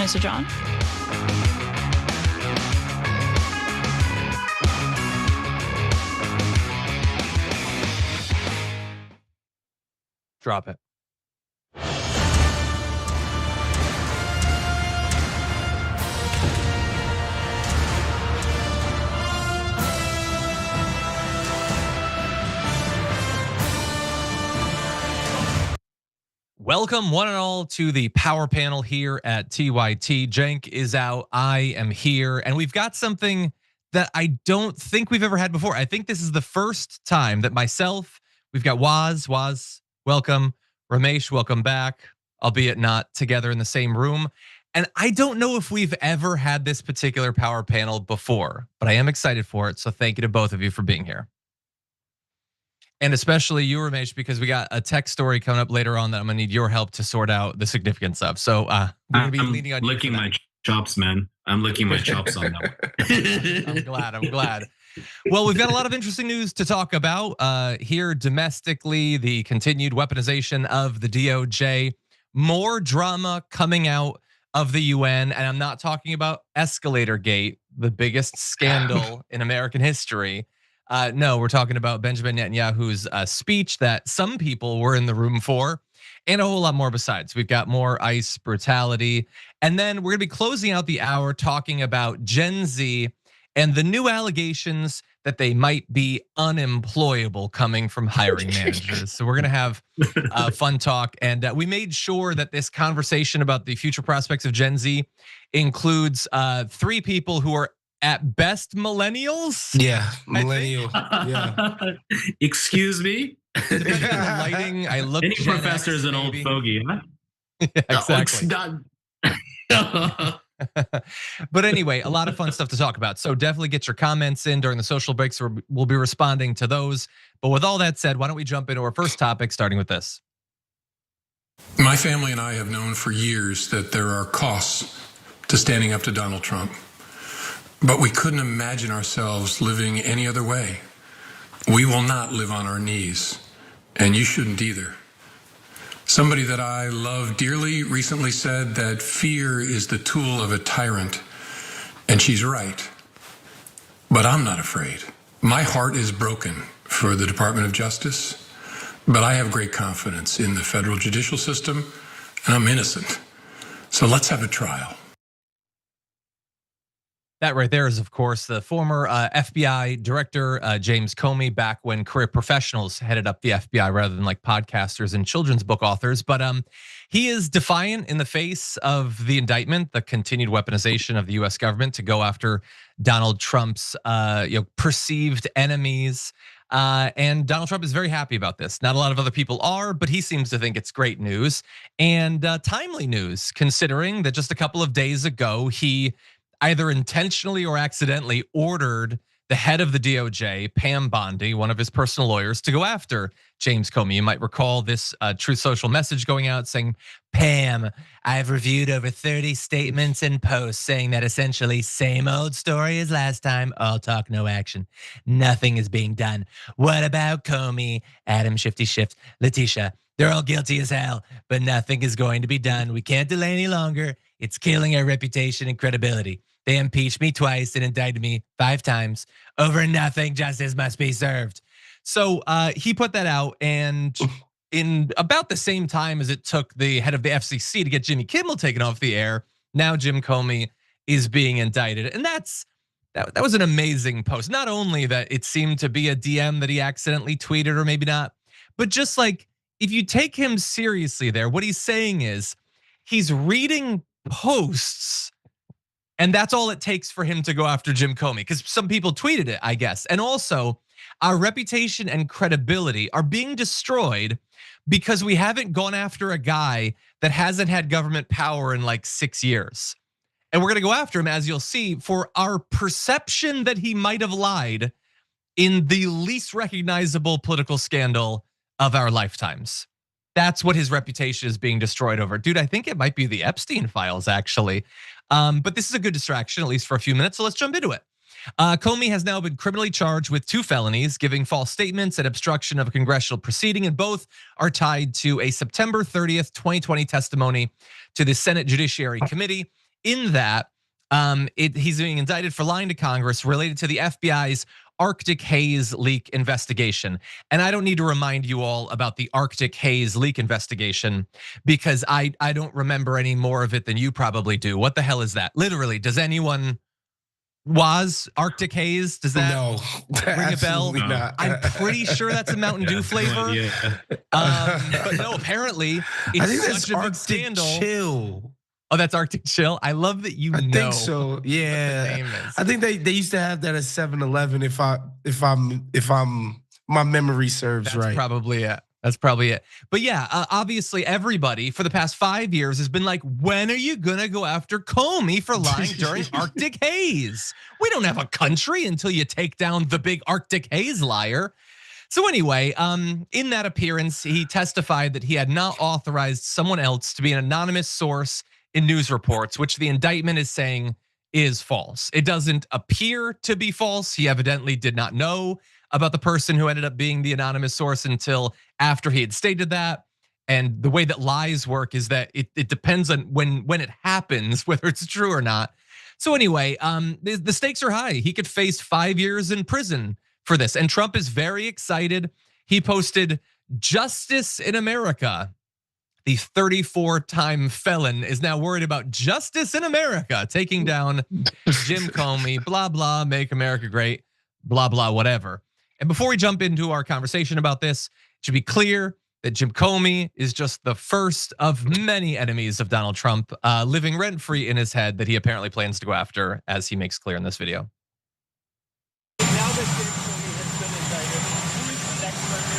message on. Drop it. Welcome one and all to the power panel here at TYT. Cenk is out, I am here, and we've got something that I don't think we've ever had before. I think this is the first time that we've got Waz, welcome, Ramesh, welcome back, albeit not together in the same room. And I don't know if we've ever had this particular power panel before, but I am excited for it. So thank you to both of you for being here. And especially you, Ramesh, because we got a tech story coming up later on that I'm gonna need your help to sort out the significance of. So we're gonna be leaning on you. I'm licking my chops, man. I'm licking my chops on that one. I'm glad. Well, we've got a lot of interesting news to talk about here domestically, the continued weaponization of the DOJ, more drama coming out of the UN, and I'm not talking about Escalator Gate, the biggest scandal in American history. No, we're talking about Benjamin Netanyahu's speech that some people were in the room for, and a whole lot more besides. We've got more ICE brutality. And then we're gonna be closing out the hour talking about Gen Z and the new allegations that they might be unemployable coming from hiring managers. So we're gonna have a fun talk. And we made sure that this conversation about the future prospects of Gen Z includes 3 people who are at best millennials. Yeah, millennial. Yeah. Excuse me. Lighting, I look. Any professor is an old fogey, huh? Yeah, exactly. But anyway, a lot of fun stuff to talk about. So definitely get your comments in during the social breaks. We'll be responding to those. But with all that said, why don't we jump into our first topic, starting with this? My family and I have known for years that there are costs to standing up to Donald Trump. But we couldn't imagine ourselves living any other way. We will not live on our knees, and you shouldn't either. Somebody that I love dearly recently said that fear is the tool of a tyrant, and she's right. But I'm not afraid. My heart is broken for the Department of Justice, but I have great confidence in the federal judicial system, and I'm innocent. So let's have a trial. That right there is, of course, the former FBI Director James Comey, back when career professionals headed up the FBI rather than like podcasters and children's book authors. But he is defiant in the face of the indictment, the continued weaponization of the U.S. government to go after Donald Trump's perceived enemies. And Donald Trump is very happy about this. Not a lot of other people are, but he seems to think it's great news and timely news, considering that just a couple of days ago he either intentionally or accidentally ordered the head of the DOJ, Pam Bondi, one of his personal lawyers, to go after James Comey. You might recall this Truth Social message going out saying, Pam, I've reviewed over 30 statements and posts saying that essentially same old story as last time, all talk, no action. Nothing is being done. What about Comey, Adam Shifty Shift, Letitia? They're all guilty as hell, but nothing is going to be done. We can't delay any longer. It's killing our reputation and credibility. They impeached me twice and indicted me 5 times over nothing. Justice must be served. So he put that out, and in about the same time as it took the head of the FCC to get Jimmy Kimmel taken off the air, now Jim Comey is being indicted. And that was an amazing post. Not only that it seemed to be a DM that he accidentally tweeted, or maybe not, but just like, if you take him seriously there, what he's saying is he's reading posts, and that's all it takes for him to go after Jim Comey, because some people tweeted it, I guess. And also, our reputation and credibility are being destroyed because we haven't gone after a guy that hasn't had government power in like 6 years. And we're gonna go after him, as you'll see, for our perception that he might have lied in the least recognizable political scandal of our lifetimes. That's what his reputation is being destroyed over. Dude, I think it might be the Epstein files, actually. But this is a good distraction, at least for a few minutes, so let's jump into it. Comey has now been criminally charged with 2 felonies, giving false statements and obstruction of a congressional proceeding, and both are tied to a September 30th, 2020 testimony to the Senate Judiciary Committee in that he's being indicted for lying to Congress related to the FBI's Arctic haze leak investigation. And I don't need to remind you all about the Arctic haze leak investigation because I don't remember any more of it than you probably do. What the hell is that? Literally, does anyone was Arctic haze? Does that ring a bell? Not. I'm pretty sure that's a Mountain Dew flavor. But no, apparently it's I think that's such a big Arctic scandal. Chill. Oh, that's Arctic Chill. I love that you know. I think so. Yeah. What the name is. I think they used to have that at 7-Eleven. If my memory serves That's right. probably it. That's probably it. But yeah, obviously everybody for the past 5 years has been like, when are you gonna go after Comey for lying during Arctic haze? We don't have a country until you take down the big Arctic haze liar. So anyway, in that appearance, he testified that he had not authorized someone else to be an anonymous source in news reports, which the indictment is saying is false. It doesn't appear to be false. He evidently did not know about the person who ended up being the anonymous source until after he had stated that. And the way that lies work is that it depends on when it happens, whether it's true or not. So anyway, the stakes are high. He could face 5 years in prison for this. And Trump is very excited. He posted "Justice in America." The 34-time felon is now worried about justice in America, taking down Jim Comey, blah, blah, make America great, blah, blah, whatever. And before we jump into our conversation about this, it should be clear that Jim Comey is just the first of many enemies of Donald Trump, living rent-free in his head that he apparently plans to go after, as he makes clear in this video. Now that James Comey has been indicted, who is the next president?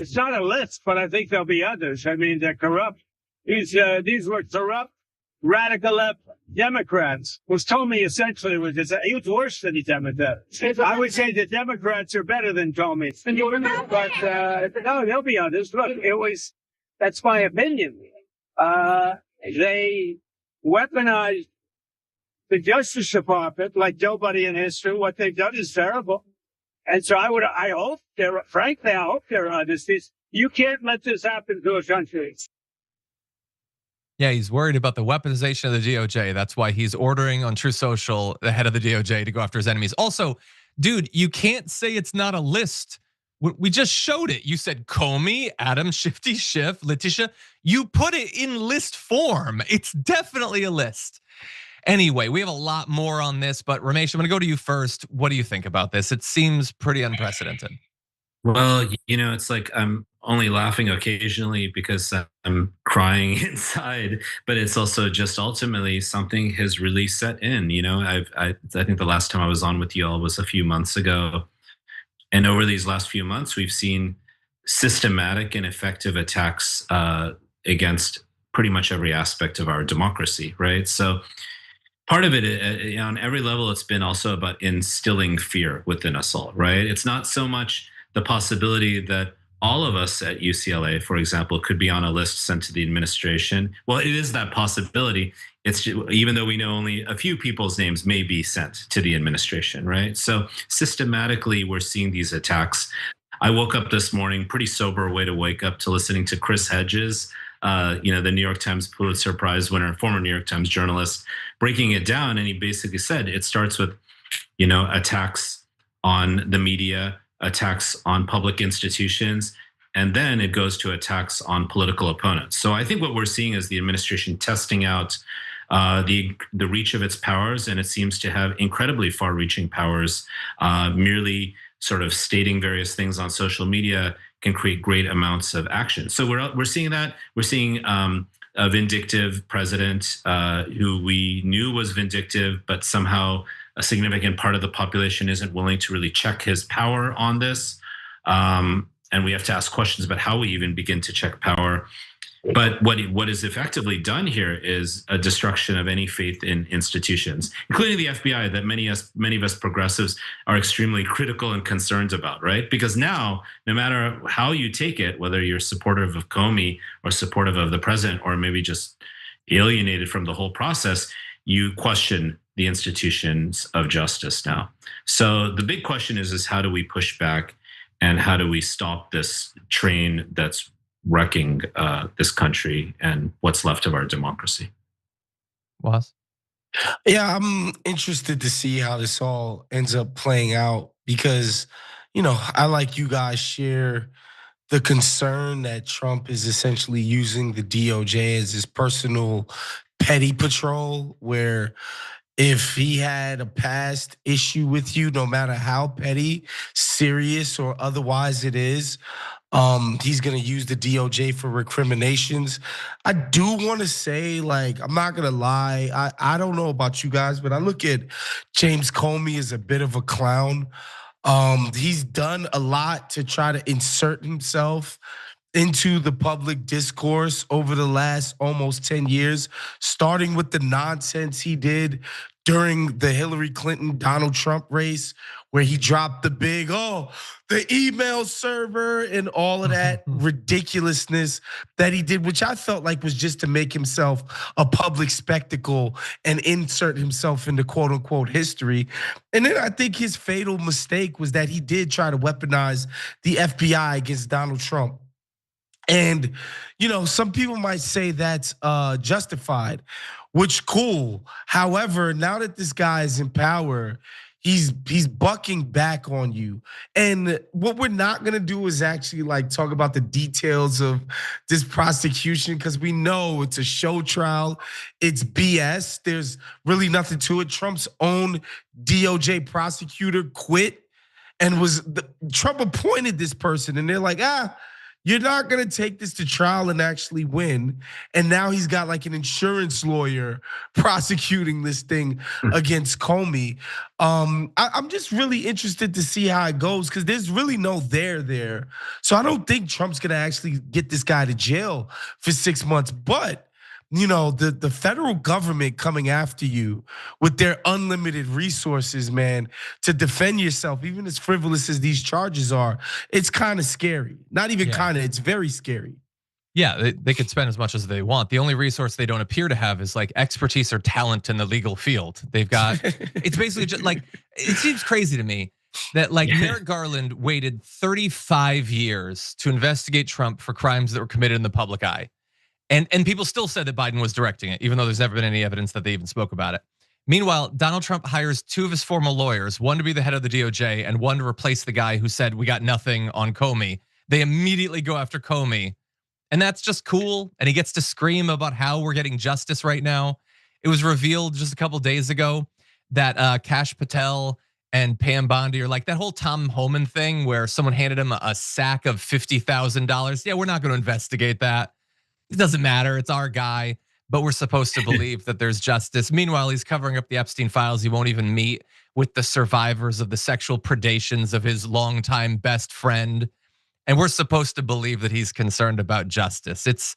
It's not a list, but I think there'll be others. I mean, they're corrupt. These were corrupt, radical left Democrats. Was Comey essentially was he was worse than the Democrats. I would say the Democrats are better than Comey. But no, there'll be others. Look, that's my opinion. They weaponized the Justice Department like nobody in history. What they've done is terrible. And so I hope they're honest. You can't let this happen to a country. Yeah, he's worried about the weaponization of the DOJ. That's why he's ordering on Truth Social, the head of the DOJ, to go after his enemies. Also, dude, you can't say it's not a list. We just showed it. You said Comey, Adam, Shifty Schiff, Letitia. You put it in list form. It's definitely a list. Anyway, we have a lot more on this, but Ramesh, I'm gonna go to you first. What do you think about this? It seems pretty unprecedented. Well, it's like I'm only laughing occasionally because I'm crying inside, but it's also just ultimately something has really set in. I think the last time I was on with you all was a few months ago. And over these last few months, we've seen systematic and effective attacks against pretty much every aspect of our democracy, right? So part of it, on every level, it's been also about instilling fear within us all, right? It's not so much the possibility that all of us at UCLA, for example, could be on a list sent to the administration. Well, it is that possibility. It's just, even though we know only a few people's names may be sent to the administration, right? So systematically, we're seeing these attacks. I woke up this morning, pretty sober way to wake up, to listening to Chris Hedges, the New York Times Pulitzer Prize winner, former New York Times journalist, breaking it down. And he basically said it starts with, attacks on the media, attacks on public institutions, and then it goes to attacks on political opponents. So I think what we're seeing is the administration testing out the reach of its powers, and it seems to have incredibly far-reaching powers. Merely sort of stating various things on social media can create great amounts of action. So we're seeing that. We're seeing a vindictive president who we knew was vindictive, but somehow a significant part of the population isn't willing to really check his power on this. And we have to ask questions about how we even begin to check power. But what is effectively done here is a destruction of any faith in institutions, including the FBI, that many of us progressives are extremely critical and concerned about, right? Because now, no matter how you take it, whether you're supportive of Comey or supportive of the president, or maybe just alienated from the whole process, you question the institutions of justice now. So the big question is how do we push back, and how do we stop this train that's wrecking this country and what's left of our democracy? Was? Yeah, I'm interested to see how this all ends up playing out because, I like you guys share the concern that Trump is essentially using the DOJ as his personal petty patrol, where if he had a past issue with you, no matter how petty, serious, or otherwise it is, he's gonna use the DOJ for recriminations. I do want to say, like, I'm not gonna lie, I don't know about you guys, but I look at James Comey as a bit of a clown. He's done a lot to try to insert himself into the public discourse over the last almost 10 years, starting with the nonsense he did during the Hillary Clinton Donald Trump race, where he dropped the big, the email server and all of that ridiculousness that he did, which I felt like was just to make himself a public spectacle and insert himself into quote unquote history. And then I think his fatal mistake was that he did try to weaponize the FBI against Donald Trump. And some people might say that's justified, which cool. However, now that this guy is in power, he's bucking back on you. And what we're not gonna do is actually like talk about the details of this prosecution, because we know it's a show trial, it's BS. There's really nothing to it. Trump's own DOJ prosecutor quit and Trump appointed this person, and they're like, you're not gonna take this to trial and actually win. And now he's got like an insurance lawyer prosecuting this thing against Comey. I'm just really interested to see how it goes, because there's really no there. So I don't think Trump's gonna actually get this guy to jail for 6 months. But the federal government coming after you with their unlimited resources, man, to defend yourself, even as frivolous as these charges are, it's kind of scary. Not even kind of, it's very scary. Yeah, they could spend as much as they want. The only resource they don't appear to have is like expertise or talent in the legal field. They've got, it's basically just like, it seems crazy to me that like Merrick Garland waited 35 years to investigate Trump for crimes that were committed in the public eye. And people still said that Biden was directing it, even though there's never been any evidence that they even spoke about it. Meanwhile, Donald Trump hires 2 of his former lawyers, one to be the head of the DOJ and one to replace the guy who said we got nothing on Comey. They immediately go after Comey. And that's just cool. And he gets to scream about how we're getting justice right now. It was revealed just a couple days ago that Kash Patel and Pam Bondi are like that whole Tom Homan thing where someone handed him a sack of $50,000. Yeah, we're not gonna investigate that. It doesn't matter, it's our guy, but we're supposed to believe that there's justice. Meanwhile, he's covering up the Epstein files. He won't even meet with the survivors of the sexual predations of his longtime best friend. And we're supposed to believe that he's concerned about justice. It's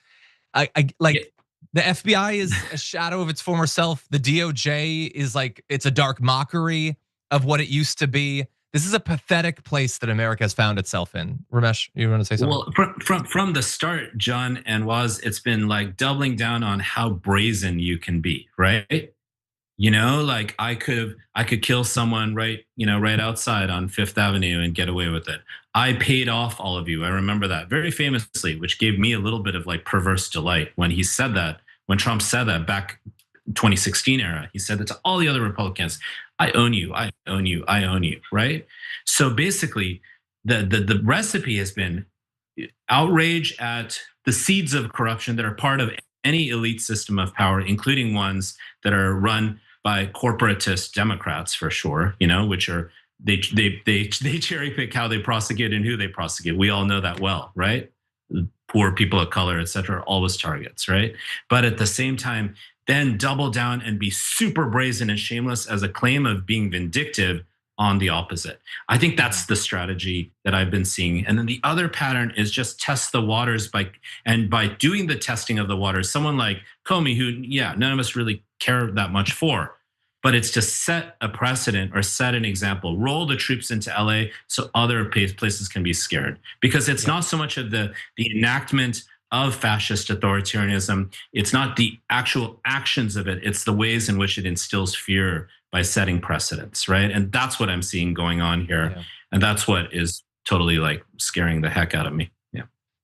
like the FBI is a shadow of its former self. The DOJ is like, it's a dark mockery of what it used to be. This is a pathetic place that America has found itself in. Ramesh, you want to say something? Well, from the start, John and Waz, it's been like doubling down on how brazen you can be, right? Like I could kill someone right outside on Fifth Avenue and get away with it. I paid off all of you. I remember that very famously, which gave me a little bit of like perverse delight when he said that, when Trump said that back 2016 era. He said that to all the other Republicans. I own you, I own you, I own you, right? So basically, the recipe has been outrage at the seeds of corruption that are part of any elite system of power, including ones that are run by corporatist Democrats for sure, which are they cherry pick how they prosecute and who they prosecute. We all know that well, right? Poor people of color, et cetera, always targets, right? But at the same time, then double down and be super brazen and shameless as a claim of being vindictive on the opposite. I think that's the strategy that I've been seeing. And then the other pattern is just test the waters by doing the testing of the waters, someone like Comey, who, none of us really care that much for, but it's to set a precedent or set an example, roll the troops into LA so other places can be scared. Because it's not so much of the enactment of fascist authoritarianism. It's not the actual actions of it. It's the ways in which it instills fear by setting precedents, right? And that's what I'm seeing going on here. And that's what is totally like scaring the heck out of me.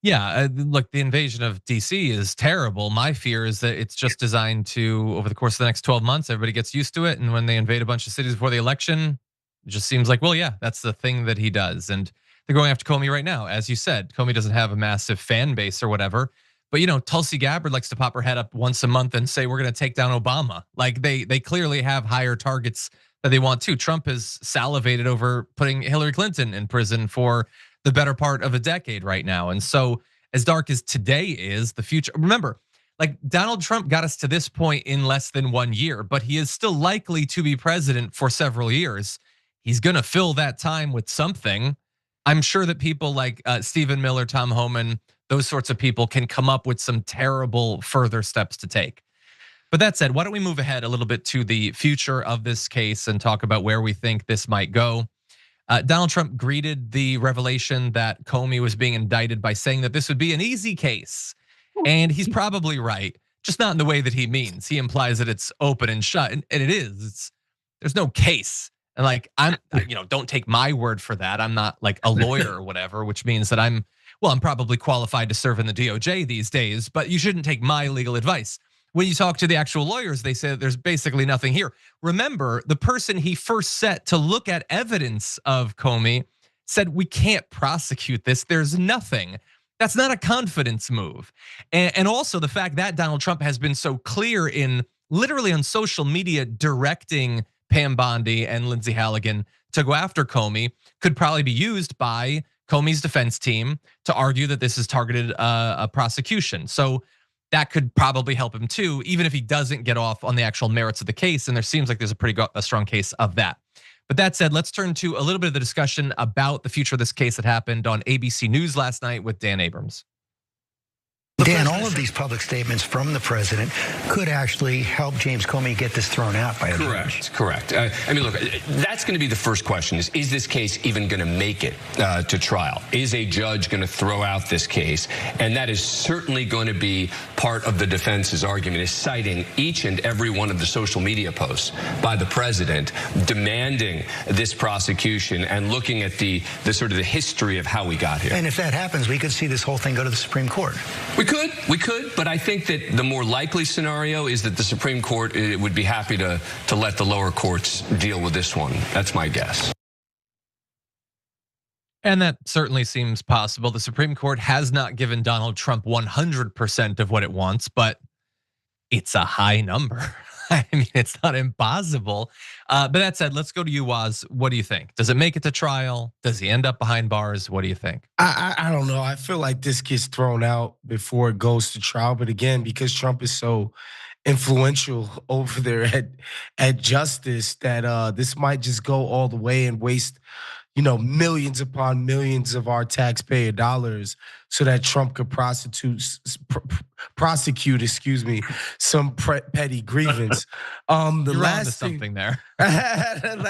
Yeah, look, the invasion of DC is terrible. My fear is that it's just designed to, over the course of the next 12 months, everybody gets used to it. And when they invade a bunch of cities before the election, it just seems like, well, yeah, that's the thing that he does. And they're going after Comey right now. As you said, Comey doesn't have a massive fan base or whatever. But Tulsi Gabbard likes to pop her head up once a month and say, we're going to take down Obama. Like they clearly have higher targets that they want to. Trump has salivated over putting Hillary Clinton in prison for the better part of a decade right now. And so as dark as today is, the future, remember, like Donald Trump got us to this point in less than 1 year, but he is still likely to be president for several years. He's gonna fill that time with something. I'm sure that people like Stephen Miller, Tom Homan, those sorts of people can come up with some terrible further steps to take. But that said, why don't we move ahead a little bit to the future of this case and talk about where we think this might go. Donald Trump greeted the revelation that Comey was being indicted by saying that this would be an easy case. And he's probably right, just not in the way that he means. He implies that it's open and shut, and it is. There's no case. And like, don't take my word for that. I'm not like a lawyer or whatever, which means that I'm probably qualified to serve in the DOJ these days, but you shouldn't take my legal advice. When you talk to the actual lawyers, they say that there's basically nothing here. Remember, the person he first set to look at evidence of Comey said, we can't prosecute this, there's nothing. That's not a confidence move. And also the fact that Donald Trump has been so clear in literally on social media directing Pam Bondi and Lindsey Halligan to go after Comey could probably be used by Comey's defense team to argue that this is targeted a prosecution. So that could probably help him too, even if he doesn't get off on the actual merits of the case. And there seems like there's a pretty strong case of that. But that said, let's turn to a little bit of the discussion about the future of this case that happened on ABC News last night with Dan Abrams. Dan, all of these public statements from the president could actually help James Comey get this thrown out by a judge. Correct. I mean, look, that's going to be the first question: is this case even going to make it to trial? Is a judge going to throw out this case? And that is certainly going to be part of the defense's argument, is citing each and every one of the social media posts by the president demanding this prosecution and looking at the sort of the history of how we got here. And if that happens, we could see this whole thing go to the Supreme Court. We could, but I think that the more likely scenario is that the Supreme Court would be happy to let the lower courts deal with this one. That's my guess. And that certainly seems possible. The Supreme Court has not given Donald Trump 100% of what it wants, but it's a high number. I mean, it's not impossible. But that said, let's go to you, Waz. What do you think? Does it make it to trial? Does he end up behind bars? What do you think? I don't know. I feel like this gets thrown out before it goes to trial. But again, because Trump is so influential over there at justice, that this might just go all the way and waste millions upon millions of our taxpayer dollars so that Trump could prosecute, some petty grievance. The last thing, something there. The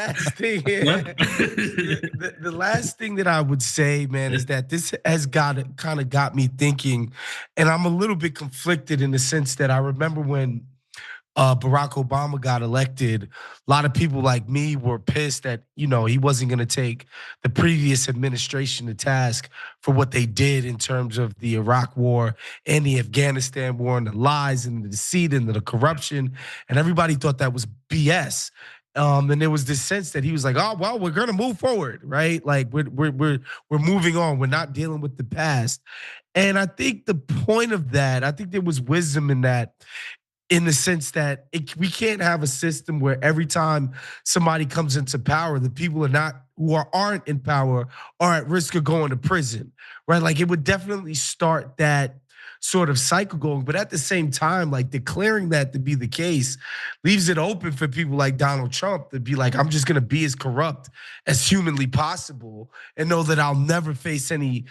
last thing that I would say, man, is that this has got me thinking, and I'm a little bit conflicted in the sense that I remember when Barack Obama got elected, a lot of people like me were pissed that, he wasn't going to take the previous administration to task for what they did in terms of the Iraq war and the Afghanistan war and the lies and the deceit and the corruption. And everybody thought that was BS. And there was this sense that he was like, oh, well, we're going to move forward, right? Like we're moving on. We're not dealing with the past. And I think the point of that, I think there was wisdom in that, in the sense that we can't have a system where every time somebody comes into power, the people who aren't in power are at risk of going to prison, right? Like it would definitely start that sort of cycle going, but at the same time, like declaring that to be the case leaves it open for people like Donald Trump to be like, I'm just gonna be as corrupt as humanly possible and know that I'll never face any,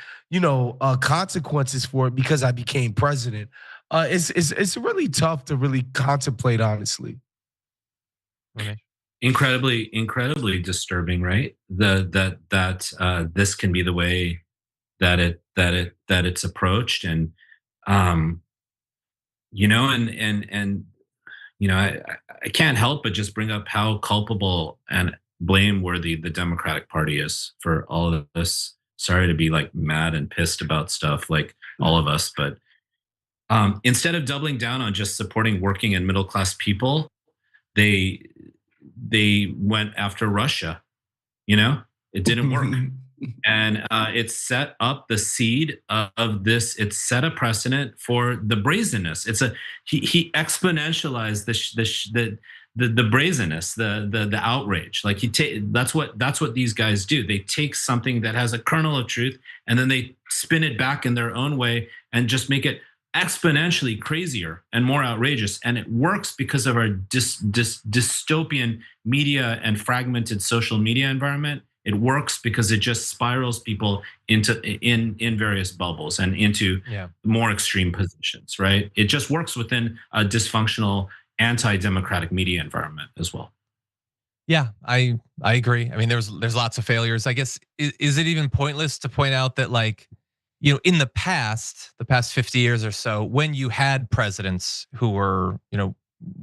consequences for it because I became president. It's really tough to really contemplate, honestly. Okay. Incredibly disturbing, right? That this can be the way that it's approached, and I can't help but just bring up how culpable and blameworthy the Democratic Party is for all of this sorry to be like mad and pissed about stuff like all of us, but instead of doubling down on just supporting working and middle class people, they went after Russia. You know, it didn't work. And it set up the seed of this. It set a precedent for the brazenness. He exponentialized the brazenness, the outrage. Like that's what these guys do. They take something that has a kernel of truth and then they spin it back in their own way and just make it exponentially crazier and more outrageous. And it works because of our dystopian media and fragmented social media environment. It works because it just spirals people into in various bubbles and into more extreme positions, right? It just works within a dysfunctional anti-democratic media environment as well. Yeah, I agree. I mean, there's lots of failures. I guess is it even pointless to point out that, like, you know, in the past 50 years or so, when you had presidents who were, you know,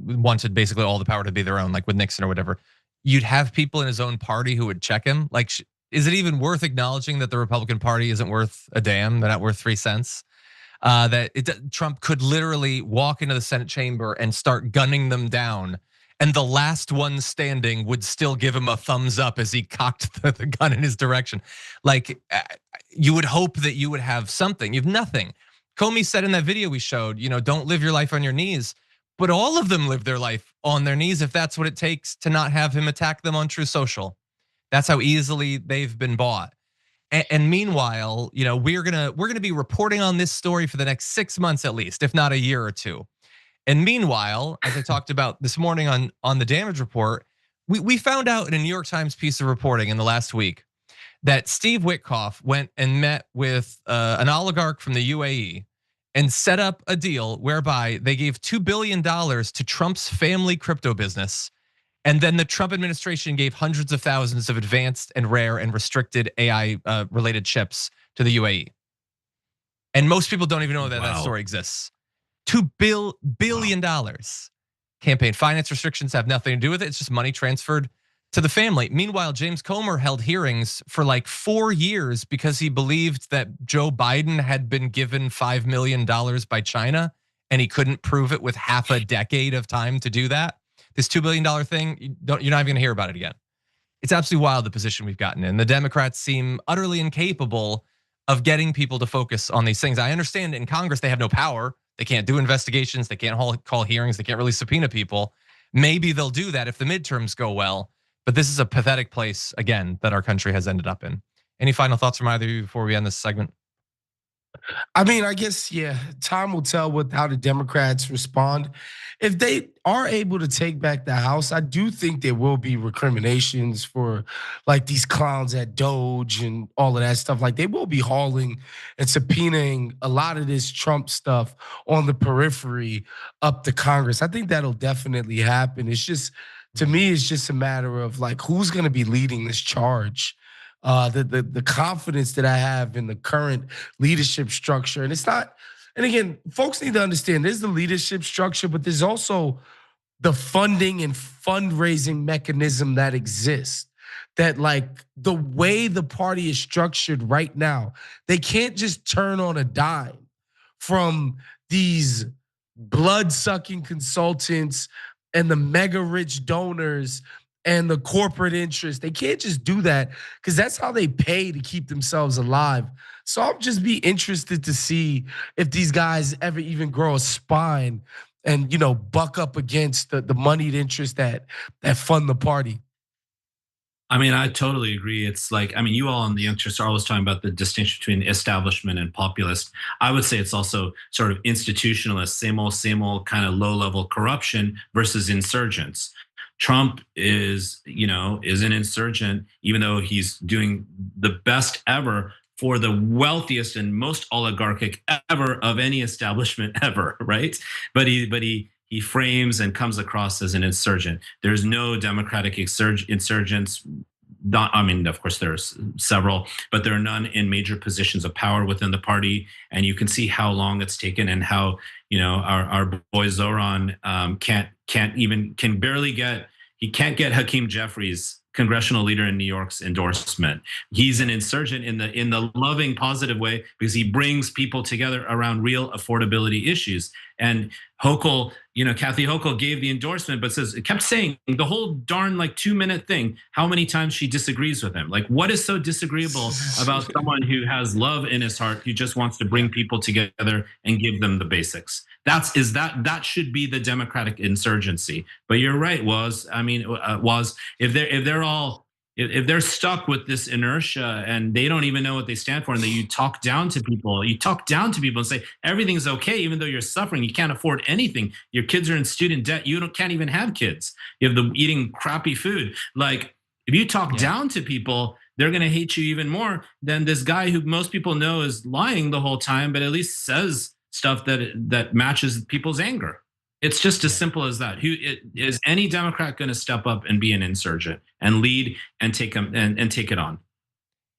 wanted basically all the power to be their own, like with Nixon or whatever, you'd have people in his own party who would check him. Like, is it even worth acknowledging that the Republican Party isn't worth a damn? They're not worth 3 cents. Trump could literally walk into the Senate chamber and start gunning them down, and the last one standing would still give him a thumbs up as he cocked the gun in his direction. Like, you would hope that you would have something. You have nothing. Comey said in that video we showed, you know, don't live your life on your knees. But all of them live their life on their knees if that's what it takes to not have him attack them on True Social. That's how easily they've been bought. And meanwhile, you know, we're gonna be reporting on this story for the next 6 months at least, if not a year or two. And meanwhile, as I talked about this morning on the damage report, we found out in a New York Times piece of reporting in the last week that Steve Witkoff went and met with an oligarch from the UAE and set up a deal whereby they gave $2 billion to Trump's family crypto business. And then the Trump administration gave hundreds of thousands of advanced and rare and restricted AI related chips to the UAE. And most people don't even know that that story exists. $2 billion. Campaign finance restrictions have nothing to do with it. It's just money transferred to the family. Meanwhile, James Comey held hearings for like 4 years because he believed that Joe Biden had been given $5 million by China, and he couldn't prove it with half a decade of time to do that. This $2 billion thing, you're not even gonna hear about it again. It's absolutely wild, the position we've gotten in. The Democrats seem utterly incapable of getting people to focus on these things. I understand in Congress they have no power. They can't do investigations. They can't call hearings. They can't really subpoena people. Maybe they'll do that if the midterms go well. But this is a pathetic place, again, that our country has ended up in. Any final thoughts from either of you before we end this segment? I mean, I guess, yeah, time will tell with how the Democrats respond. If they are able to take back the House, I do think there will be recriminations for like these clowns at Doge and all of that stuff. Like, they will be hauling and subpoenaing a lot of this Trump stuff on the periphery up to Congress. I think that'll definitely happen. It's just, to me, it's just a matter of like, who's going to be leading this charge? The confidence that I have in the current leadership structure. And it's not, and again, folks need to understand there's the leadership structure, but there's also the funding and fundraising mechanism that exists. That, like, the way the party is structured right now, they can't just turn on a dime from these blood-sucking consultants and the mega rich donors and the corporate interests. They can't just do that because that's how they pay to keep themselves alive. So I'll just be interested to see if these guys ever even grow a spine and, you know, buck up against the moneyed interests that fund the party. I mean, I totally agree. It's like, I mean, you all in the interests are always talking about the distinction between establishment and populist. I would say it's also sort of institutionalist, same old kind of low-level corruption versus insurgents. Trump is an insurgent, even though he's doing the best ever for the wealthiest and most oligarchic ever of any establishment ever, right? But he frames and comes across as an insurgent. There's no democratic insurgents. I mean, of course, there's several, but there are none in major positions of power within the party. And you can see how long it's taken and how, you know, our boy Zoran can't barely get Hakeem Jeffries congressional leader in New York's endorsement. He's an insurgent in the loving, positive way because he brings people together around real affordability issues. And Hochul, Kathy Hochul gave the endorsement, but kept saying the whole darn 2-minute thing, how many times she disagrees with him. Like, what is so disagreeable about someone who has love in his heart, who just wants to bring people together and give them the basics? That should be the Democratic insurgency. But you're right, if they're stuck with this inertia and they don't even know what they stand for, and that you talk down to people and say everything's okay, even though you're suffering, you can't afford anything. Your kids are in student debt. Can't even have kids. You have them eating crappy food. Like, if you talk down to people, they're going to hate you even more than this guy who most people know is lying the whole time, but at least says stuff that matches people's anger. It's just as simple as that. Is any Democrat going to step up and be an insurgent and lead and take them and take it on?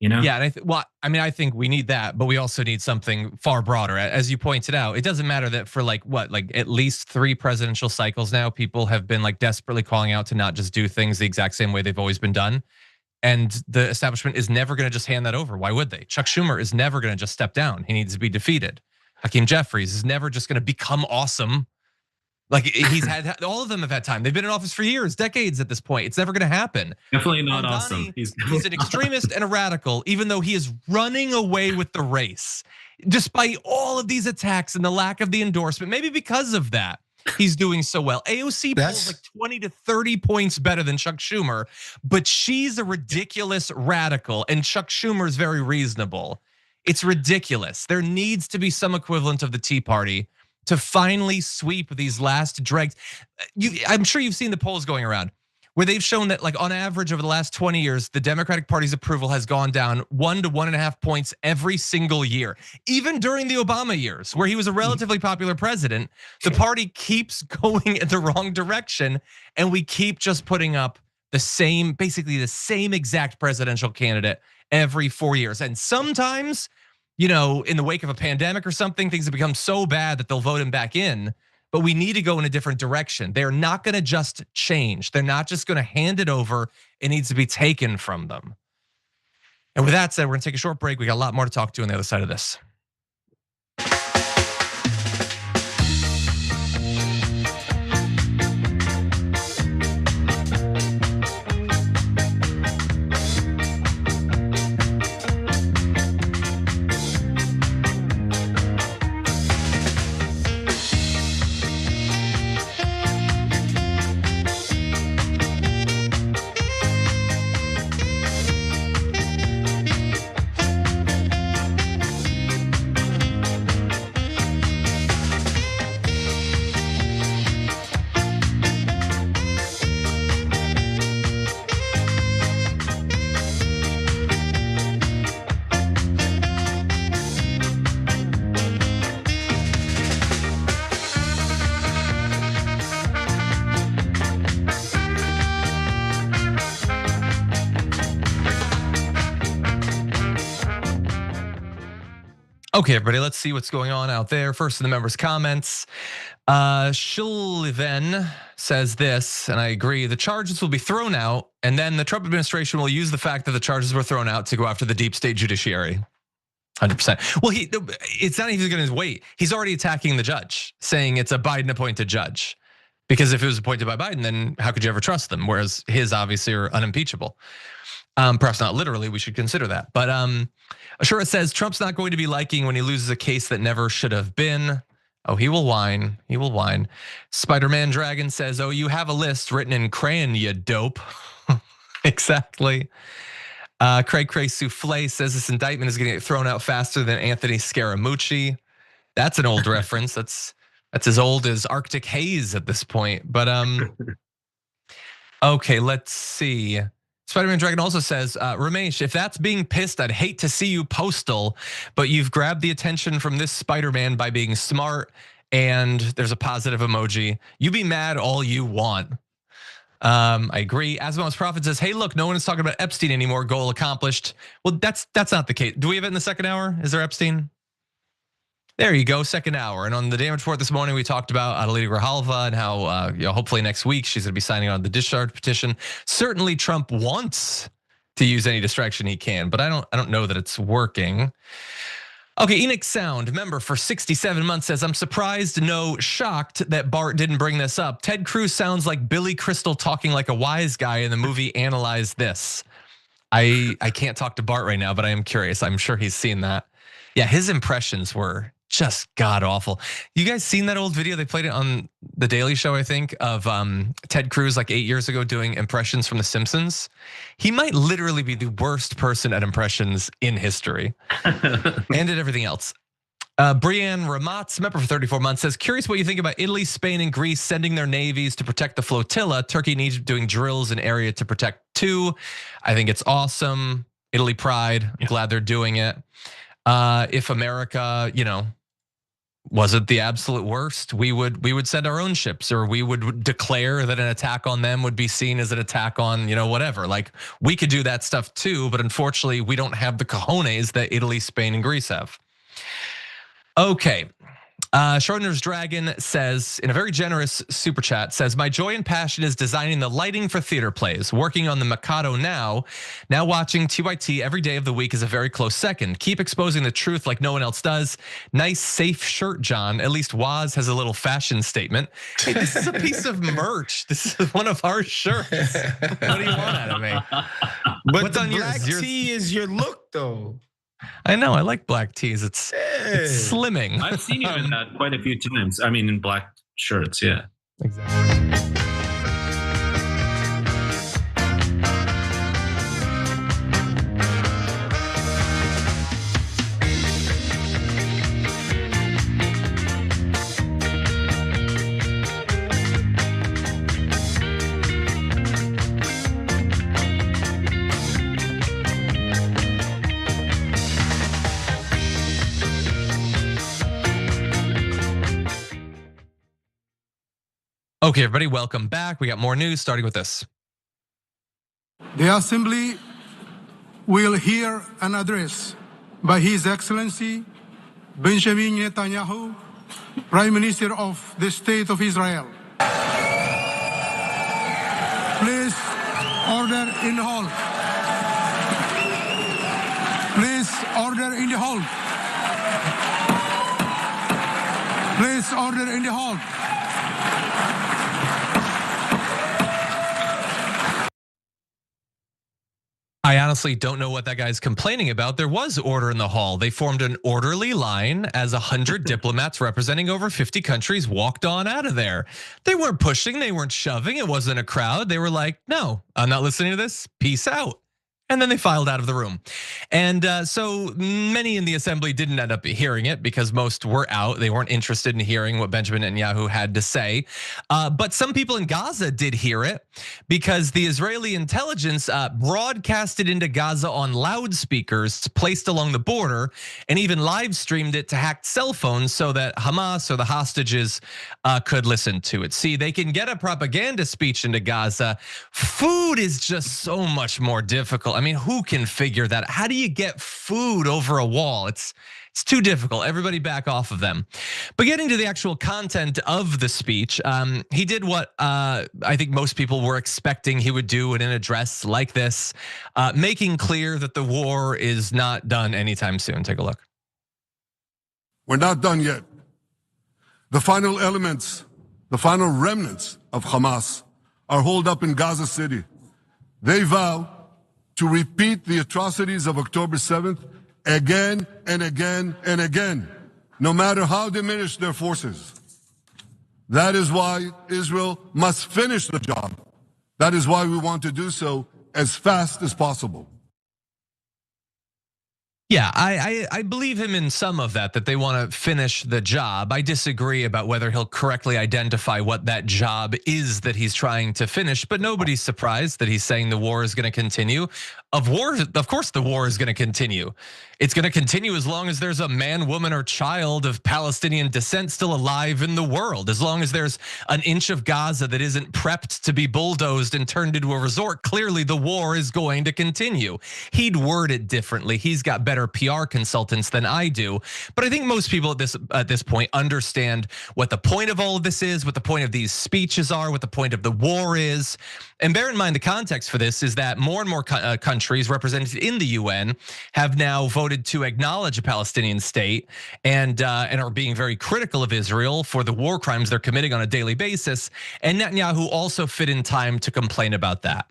Yeah, and I think we need that, but we also need something far broader. As you pointed out, it doesn't matter that for at least 3 presidential cycles now, people have been desperately calling out to not just do things the exact same way they've always been done. And the establishment is never going to just hand that over. Why would they? Chuck Schumer is never going to just step down. He needs to be defeated. Hakeem Jeffries is never just going to become awesome. He's had, all of them have had time. They've been in office for years, decades at this point. It's never going to happen. Definitely not awesome. He's an extremist and a radical, even though he is running away with the race. Despite all of these attacks and the lack of the endorsement, maybe because of that, he's doing so well. AOC polls 20 to 30 points better than Chuck Schumer, but she's a ridiculous radical and Chuck Schumer is very reasonable. It's ridiculous. There needs to be some equivalent of the Tea Party to finally sweep these last dregs. I'm sure you've seen the polls going around where they've shown that on average over the last 20 years, the Democratic Party's approval has gone down 1 to 1.5 points every single year. Even during the Obama years, where he was a relatively popular president, the party keeps going in the wrong direction. And we keep just putting up basically the same exact presidential candidate every 4 years. And sometimes, in the wake of a pandemic or something, things have become so bad that they'll vote him back in. But we need to go in a different direction. They're not going to just change. They're not just going to hand it over. It needs to be taken from them. And with that said, we're going to take a short break. We got a lot more to talk to on the other side of this. Okay, everybody, let's see what's going on out there. First in the members' comments, Shilven says this, and I agree, the charges will be thrown out, and then the Trump administration will use the fact that the charges were thrown out to go after the deep state judiciary. 100%. Well, it's not even going to wait. He's already attacking the judge, saying it's a Biden-appointed judge. Because if it was appointed by Biden, then how could you ever trust them? Whereas his obviously are unimpeachable. Perhaps not literally, we should consider that. But Ashura says, Trump's not going to be liking when he loses a case that never should have been. Oh, he will whine, he will whine. Spider-Man Dragon says, oh, you have a list written in crayon, you dope. Exactly. Craig Souffle says this indictment is gonna get thrown out faster than Anthony Scaramucci. That's an old reference, that's as old as Arctic Haze at this point. But okay, let's see. Spider-Man Dragon also says, Ramesh, if that's being pissed, I'd hate to see you postal, but you've grabbed the attention from this Spider-Man by being smart, and there's a positive emoji. You be mad all you want. I agree. Asimo's Prophet says, hey, look, no one is talking about Epstein anymore, goal accomplished. Well, that's not the case. Do we have it in the second hour? Is there Epstein? There you go, second hour. And on the damage report this morning, we talked about Adelita Grijalva and how hopefully next week she's going to be signing on the discharge petition. Certainly, Trump wants to use any distraction he can, but I don't know that it's working. Okay, Enoch Sound, member for 67 months, says, I'm surprised, no, shocked that Bart didn't bring this up. Ted Cruz sounds like Billy Crystal talking like a wise guy in the movie Analyze This. I can't talk to Bart right now, but I am curious. I'm sure he's seen that. Yeah, his impressions were just god awful. You guys seen that old video? They played it on The Daily Show, I think, of Ted Cruz like 8 years ago doing impressions from The Simpsons. He might literally be the worst person at impressions in history and at everything else. Brianne Ramatz, member for 34 months, says, curious what you think about Italy, Spain, and Greece sending their navies to protect the flotilla. Turkey and Egypt doing drills in area to protect too. I think it's awesome. Italy pride. I'm glad they're doing it. If America, wasn't the absolute worst, we would send our own ships, or we would declare that an attack on them would be seen as an attack on, whatever. Like, we could do that stuff too, but unfortunately we don't have the cojones that Italy, Spain, and Greece have. Okay. Schrodinger's Dragon says, in a very generous super chat, says, my joy and passion is designing the lighting for theater plays, working on the Mikado now watching TYT every day of the week is a very close second. Keep exposing the truth like no one else does. Nice, safe shirt, John. At least Waz has a little fashion statement. Hey, this is a piece of merch. This is one of our shirts. What do you want out of me? But what's the on black yours? tee is your look, though. I know, I like black tees. It's slimming. I've seen you in that quite a few times. I mean, in black shirts, yeah. Exactly. Okay, everybody, welcome back. We got more news starting with this. The Assembly will hear an address by His Excellency Benjamin Netanyahu, Prime Minister of the State of Israel. Please order in the hall. Please order in the hall. Please order in the hall. I honestly don't know what that guy's complaining about. There was order in the hall. They formed an orderly line as 100 diplomats representing over 50 countries walked on out of there. They weren't pushing, they weren't shoving. It wasn't a crowd. They were like, no, I'm not listening to this. Peace out. And then they filed out of the room. And so many in the assembly didn't end up hearing it because most were out. They weren't interested in hearing what Benjamin Netanyahu had to say. But some people in Gaza did hear it because the Israeli intelligence broadcasted into Gaza on loudspeakers placed along the border and even live streamed it to hacked cell phones so that Hamas or the hostages could listen to it. See, they can get a propaganda speech into Gaza. Food is just so much more difficult. I mean, who can figure that? How do you get food over a wall? It's too difficult. Everybody back off of them. But getting to the actual content of the speech, he did what I think most people were expecting he would do in an address like this, making clear that the war is not done anytime soon. Take a look. We're not done yet. The final elements, the final remnants of Hamas are holed up in Gaza City. They vow to repeat the atrocities of October 7th again and again and again, no matter how diminished their forces. That is why Israel must finish the job. That is why we want to do so as fast as possible. Yeah, I believe him in some of that they want to finish the job. I disagree about whether he'll correctly identify what that job is that he's trying to finish, but nobody's surprised that he's saying the war is going to continue. of war. Of course, the war is going to continue. It's going to continue as long as there's a man, woman, or child of Palestinian descent still alive in the world. As long as there's an inch of Gaza that isn't prepped to be bulldozed and turned into a resort, clearly the war is going to continue. He'd word it differently. He's got better PR consultants than I do. But I think most people at this point understand what the point of all of this is, what the point of these speeches are, what the point of the war is. And bear in mind, the context for this is that more and more countries represented in the UN have now voted to acknowledge a Palestinian state and are being very critical of Israel for the war crimes they're committing on a daily basis. And Netanyahu also fit in time to complain about that.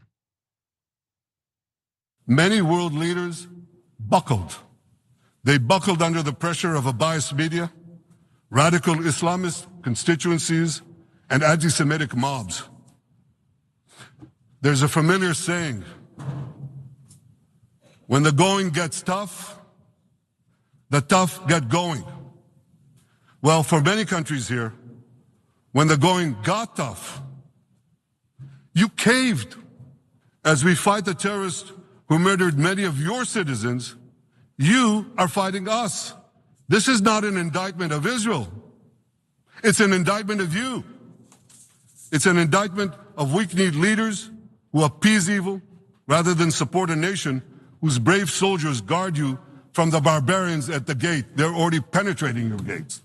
Many world leaders buckled. They buckled under the pressure of a biased media, radical Islamist constituencies, and anti-Semitic mobs. There's a familiar saying, when the going gets tough, the tough get going. Well, for many countries here, when the going got tough, you caved as we fight the terrorists who murdered many of your citizens. You are fighting us. This is not an indictment of Israel. It's an indictment of you. It's an indictment of weak-kneed leaders who appease evil rather than support a nation whose brave soldiers guard you from the barbarians at the gate. They're already penetrating your gates.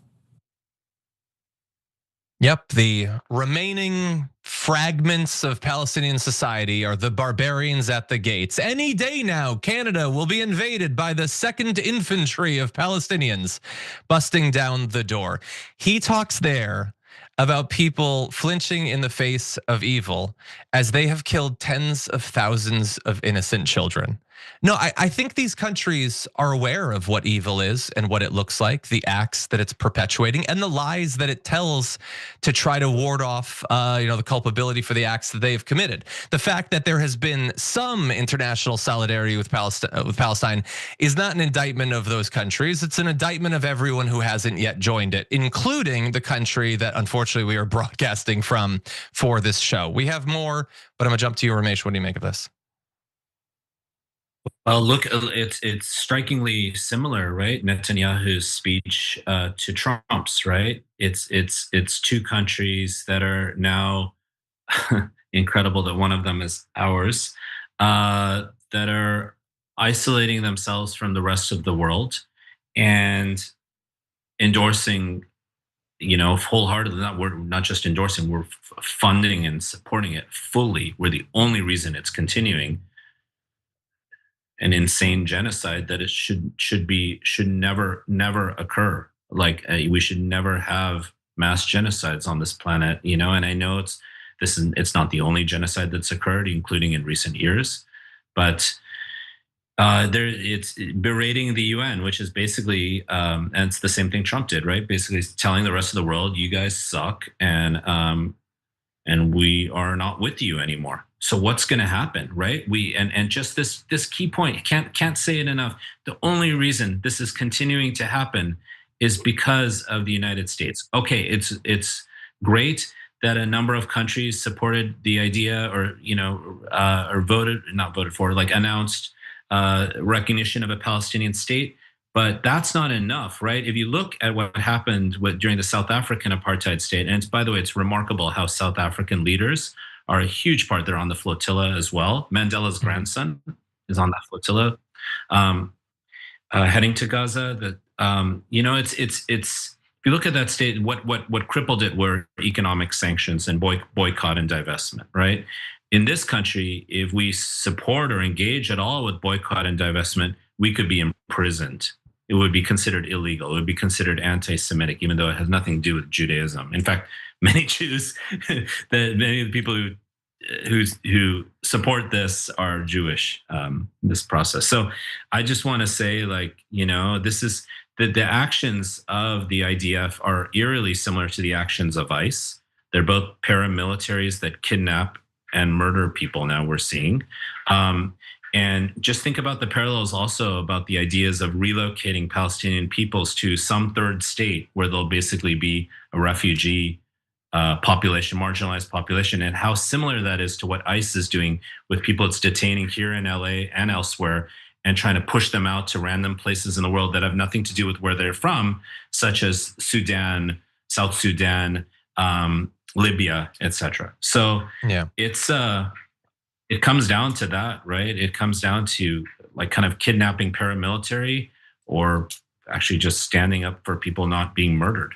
Yep, the remaining fragments of Palestinian society are the barbarians at the gates. Any day now, Canada will be invaded by the 2nd Infantry of Palestinians busting down the door. He talks there about people flinching in the face of evil as they have killed tens of thousands of innocent children. No, I think these countries are aware of what evil is and what it looks like, the acts that it's perpetuating and the lies that it tells to try to ward off the culpability for the acts that they have committed. The fact that there has been some international solidarity with Palestine is not an indictment of those countries. It's an indictment of everyone who hasn't yet joined it, including the country that unfortunately we are broadcasting from for this show. We have more, but I'm gonna jump to you, Ramesh. What do you make of this? Well, look, it's strikingly similar, right? Netanyahu's speech to Trump's, right? It's two countries that are now incredible that one of them is ours, that are isolating themselves from the rest of the world and endorsing, wholeheartedly. We're not just endorsing, we're funding and supporting it fully. We're the only reason it's continuing. An insane genocide that it should never occur. Like we should never have mass genocides on this planet, And I know it's not the only genocide that's occurred, including in recent years, but it's berating the UN, which is basically, and it's the same thing Trump did, right? Basically telling the rest of the world, you guys suck, and we are not with you anymore. So what's going to happen, right? And just this key point, can't say it enough. The only reason this is continuing to happen is because of the United States. Okay, it's great that a number of countries supported the idea, or announced recognition of a Palestinian state, but that's not enough, right? If you look at what happened during the South African apartheid state, and by the way, it's remarkable how South African leaders are a huge part. They're on the flotilla as well. Mandela's grandson is on that flotilla, heading to Gaza. It's if you look at that state, what crippled it were economic sanctions and boycott and divestment, right? In this country, if we support or engage at all with boycott and divestment, we could be imprisoned. It would be considered illegal. It would be considered anti-Semitic, even though it has nothing to do with Judaism. In fact, many Jews, many of the people who support this are Jewish. This process. So I just want to say, this is the actions of the IDF are eerily similar to the actions of ICE. They're both paramilitaries that kidnap and murder people. Now we're seeing. And just think about the parallels also about the ideas of relocating Palestinian peoples to some third state where they'll basically be a refugee population, marginalized population, and how similar that is to what ICE is doing with people it's detaining here in LA and elsewhere, and trying to push them out to random places in the world that have nothing to do with where they're from, such as Sudan, South Sudan, Libya, etc. So Yeah. it comes down to that, right? It comes down to like kind of kidnapping paramilitary, or actually just standing up for people not being murdered.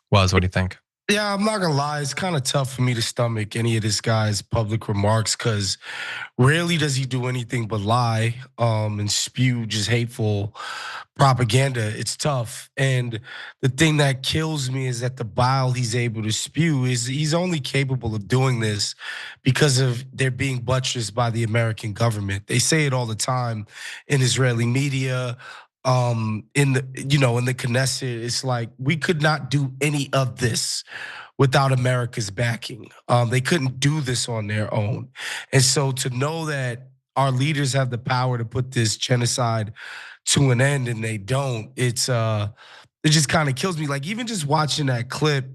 What do you think? Yeah, I'm not gonna lie. It's kind of tough for me to stomach any of this guy's public remarks because rarely does he do anything but lie and spew just hateful propaganda. It's tough. And the thing that kills me is that the bile he's able to spew is he's only capable of doing this because of they're being buttressed by the American government. They say it all the time in Israeli media. In the in the Knesset, it's like we could not do any of this without America's backing. They couldn't do this on their own, and so to know that our leaders have the power to put this genocide to an end and they don't, it just kind of kills me. Like even just watching that clip,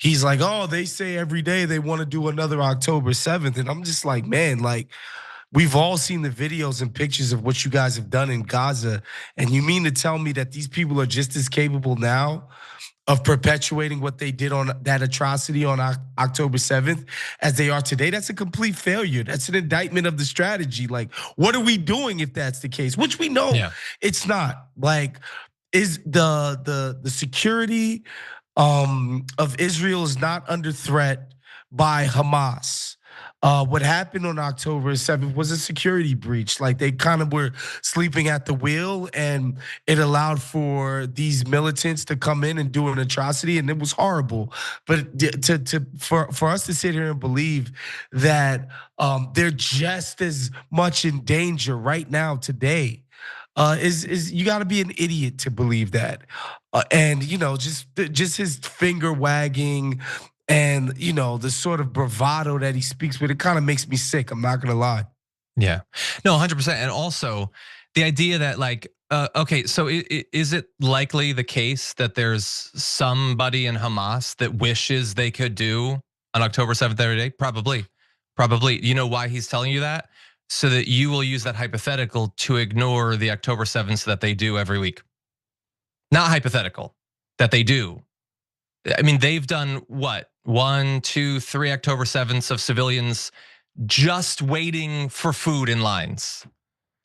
he's like, "Oh, they say every day they want to do another October 7th," and I'm just like, man, like. We've all seen the videos and pictures of what you guys have done in Gaza. And you mean to tell me that these people are just as capable now of perpetuating what they did on that atrocity on October 7th as they are today? That's a complete failure. That's an indictment of the strategy. Like, what are we doing if that's the case? Which we know it's not. Like, is the security of Israel is not under threat by Hamas. What happened on October 7th was a security breach. Like they kind of were sleeping at the wheel, and it allowed for these militants to come in and do an atrocity, and it was horrible. But for us to sit here and believe that they're just as much in danger right now today. Is you got to be an idiot to believe that, and just his finger wagging, and the sort of bravado that he speaks with, it kind of makes me sick. I'm not gonna lie. Yeah, no, 100%. And also the idea that like, okay, so is it likely the case that there's somebody in Hamas that wishes they could do on October 7th every day? Probably. You know why he's telling you that? So that you will use that hypothetical to ignore the October 7th that they do every week. Not hypothetical, that they do. I mean, they've done what? 1, 2, 3 October 7ths of civilians just waiting for food in lines,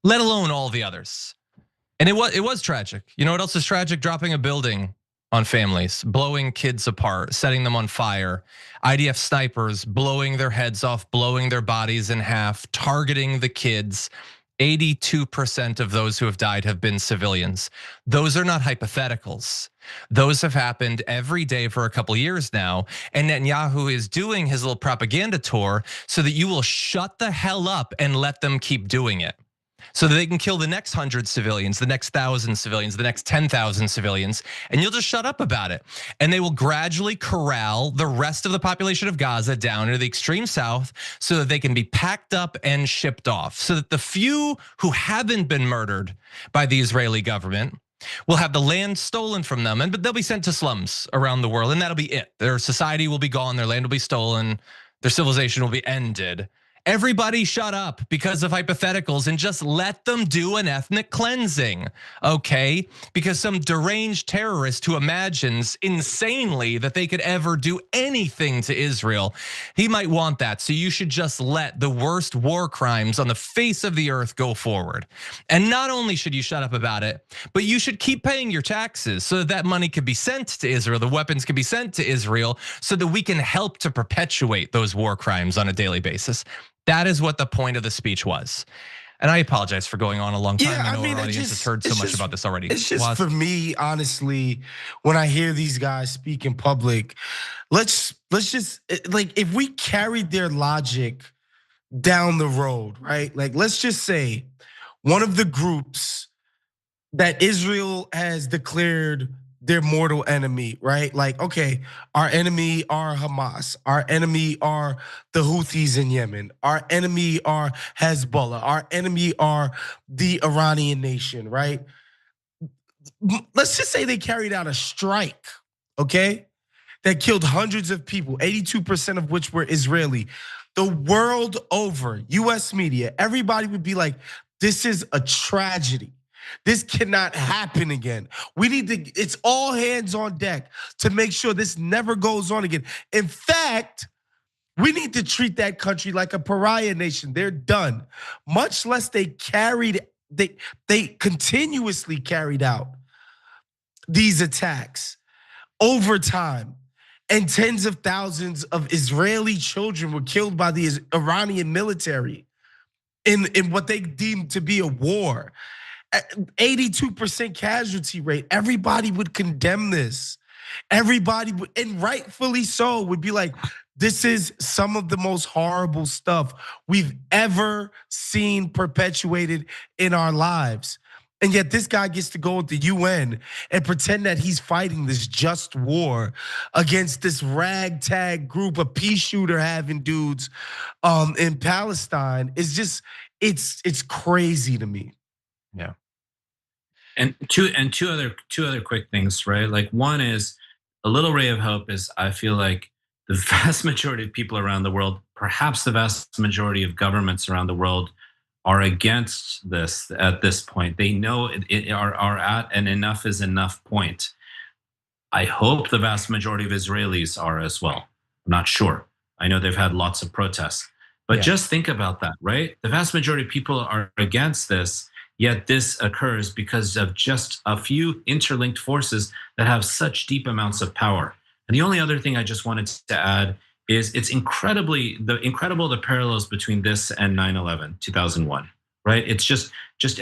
let alone all the others. And it was tragic. You know what else is tragic? Dropping a building on families, blowing kids apart, setting them on fire. IDF snipers blowing their heads off, blowing their bodies in half, targeting the kids. 82% of those who have died have been civilians. Those are not hypotheticals. Those have happened every day for a couple years now. And Netanyahu is doing his little propaganda tour so that you will shut the hell up and let them keep doing it. So that they can kill the next 100 civilians, the next 1,000 civilians, the next 10,000 civilians, and you'll just shut up about it. And they will gradually corral the rest of the population of Gaza down into the extreme south so that they can be packed up and shipped off. So that the few who haven't been murdered by the Israeli government will have the land stolen from them, but they'll be sent to slums around the world, and that'll be it. Their society will be gone, their land will be stolen, their civilization will be ended. Everybody shut up because of hypotheticals and just let them do an ethnic cleansing, okay? Because some deranged terrorist who imagines insanely that they could ever do anything to Israel, he might want that. So you should just let the worst war crimes on the face of the earth go forward. And not only should you shut up about it, but you should keep paying your taxes so that money could be sent to Israel, the weapons could be sent to Israel so that we can help to perpetuate those war crimes on a daily basis. That is what the point of the speech was. And I apologize for going on a long time. Yeah, I know our audience has heard so much about this already. It's just for me, honestly, when I hear these guys speak in public, let's just like if we carried their logic down the road, right? Like let's just say one of the groups that Israel has declared their mortal enemy, right? Like, okay, our enemy are Hamas. Our enemy are the Houthis in Yemen. Our enemy are Hezbollah. Our enemy are the Iranian nation, right? Let's just say they carried out a strike, okay? that killed hundreds of people, 82% of which were Israeli. The world over, US media, everybody would be like, this is a tragedy. This cannot happen again. We need to, it's all hands on deck to make sure this never goes on again. In fact, we need to treat that country like a pariah nation. They're done. Much less they continuously carried out these attacks over time. And tens of thousands of Israeli children were killed by the Iranian military in what they deemed to be a war. 82% casualty rate. Everybody would condemn this. Everybody would, and rightfully so, would be like, this is some of the most horrible stuff we've ever seen perpetuated in our lives. And yet this guy gets to go with the UN and pretend that he's fighting this just war against this ragtag group of pea shooter having dudes in Palestine. It's just, it's crazy to me. Yeah. And two other quick things, right? Like one is a little ray of hope is I feel like the vast majority of people around the world, perhaps the vast majority of governments around the world, are against this at this point. They know are at an enough is enough point. I hope the vast majority of Israelis are as well. I'm not sure. I know they've had lots of protests, but just think about that, right? The vast majority of people are against this, yet this occurs because of just a few interlinked forces that have such deep amounts of power. And the only other thing I just wanted to add is it's incredible the parallels between this and 9/11, 2001, right? It's just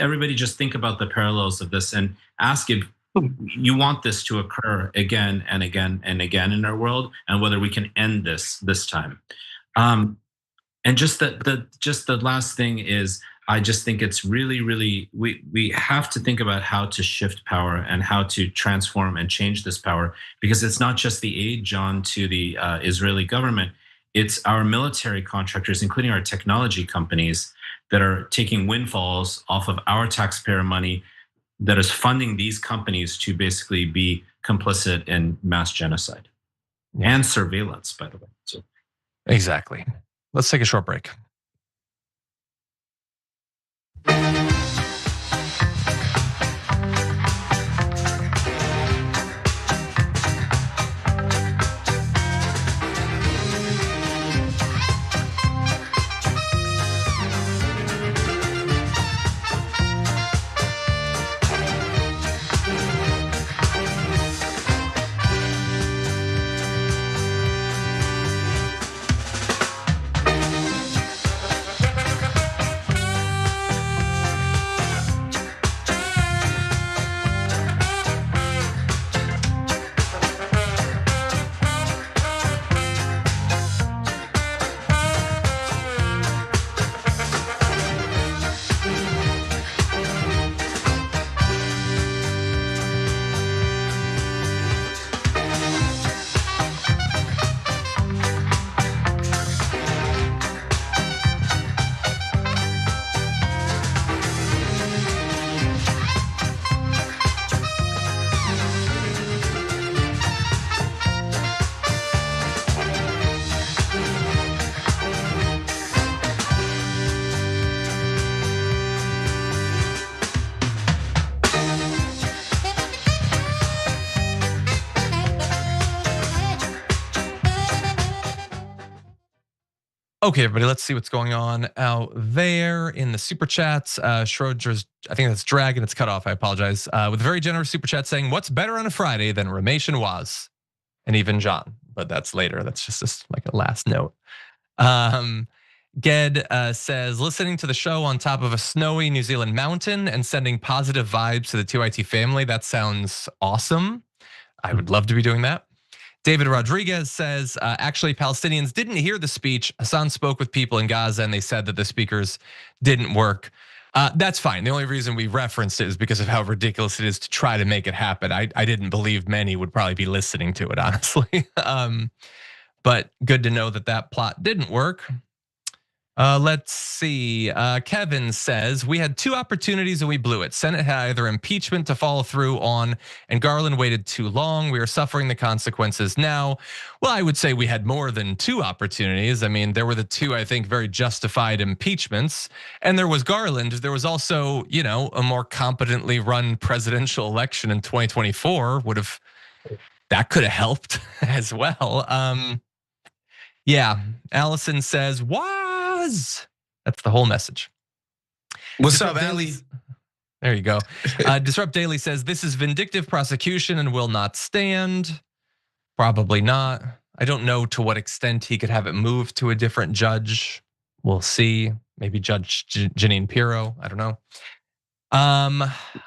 everybody just think about the parallels of this and ask if you want this to occur again and again and again in our world, and whether we can end this time. And just the last thing is, I just think it's really we have to think about how to shift power and how to transform and change this power, because it's not just the aid, John, to the Israeli government. It's our military contractors, including our technology companies, that are taking windfalls off of our taxpayer money that is funding these companies to basically be complicit in mass genocide and surveillance, by the way. So exactly. Let's take a short break. Okay, everybody, let's see what's going on out there in the super chats. Schroeder's, I think that's Dragon, it's cut off, I apologize. With a very generous super chat saying, what's better on a Friday than Ramation was? And even John, but that's later. That's just like a last note. Ged says, listening to the show on top of a snowy New Zealand mountain and sending positive vibes to the 2IT family. That sounds awesome. I would love to be doing that. David Rodriguez says, actually, Palestinians didn't hear the speech. Hassan spoke with people in Gaza and they said that the speakers didn't work. That's fine. The only reason we referenced it is because of how ridiculous it is to try to make it happen. I didn't believe many would probably be listening to it, honestly. But good to know that that plot didn't work. Let's see. Kevin says, we had 2 opportunities and we blew it. Senate had either impeachment to follow through on, and Garland waited too long. We are suffering the consequences now. Well, I would say we had more than 2 opportunities. I mean, there were the 2, I think, very justified impeachments. And there was Garland. There was also, a more competently run presidential election in 2024 that could have helped as well. Yeah, Allison says, that's the whole message. What's up, Ali? There you go. Disrupt Daily says, this is vindictive prosecution and will not stand. Probably not. I don't know to what extent he could have it moved to a different judge. We'll see. Maybe Judge Jeanine Pirro. I don't know.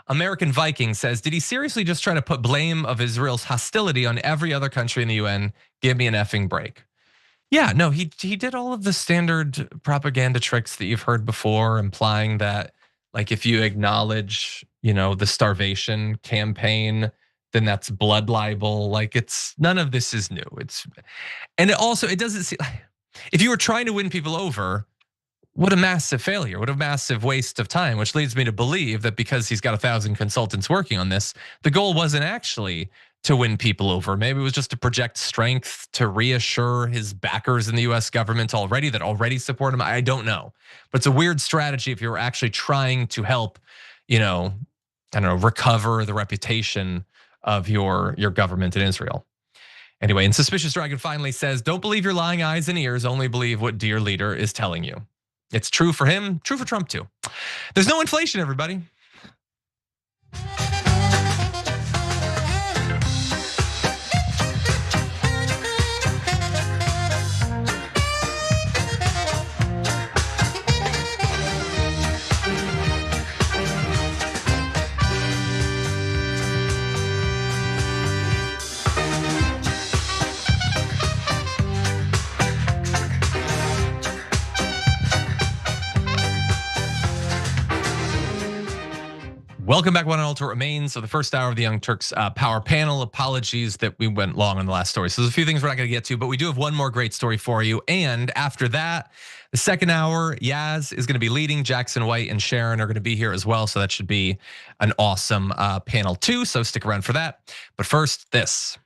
American Viking says, did he seriously just try to put blame of Israel's hostility on every other country in the UN? Give me an effing break. Yeah, no, he did all of the standard propaganda tricks that you've heard before, implying that, like, if you acknowledge, the starvation campaign, then that's blood libel. Like, none of this is new. It doesn't seem, if you were trying to win people over, what a massive failure, what a massive waste of time, which leads me to believe that because he's got 1,000 consultants working on this, the goal wasn't actually to win people over. Maybe it was just to project strength, to reassure his backers in the US government that already support him. I don't know. But it's a weird strategy if you're actually trying to help, recover the reputation of your government in Israel. Anyway, and Suspicious Dragon finally says, don't believe your lying eyes and ears, only believe what dear leader is telling you. It's true for him, true for Trump too. There's no inflation, everybody. Welcome back, one and all, to What Remains. So the first hour of the Young Turks Power Panel. Apologies that we went long on the last story. So there's a few things we're not going to get to, but we do have one more great story for you. And after that, the second hour, Yaz is going to be leading. Jackson White and Sharon are going to be here as well. So that should be an awesome panel too. So stick around for that. But first, this.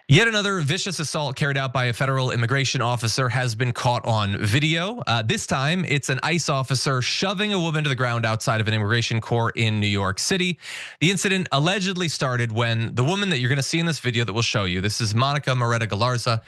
Yet another vicious assault carried out by a federal immigration officer has been caught on video. This time, it's an ICE officer shoving a woman to the ground outside of an immigration court in New York City. The incident allegedly started when the woman that you're going to see in this video that we'll show you, this is Monica Moretta Galarza.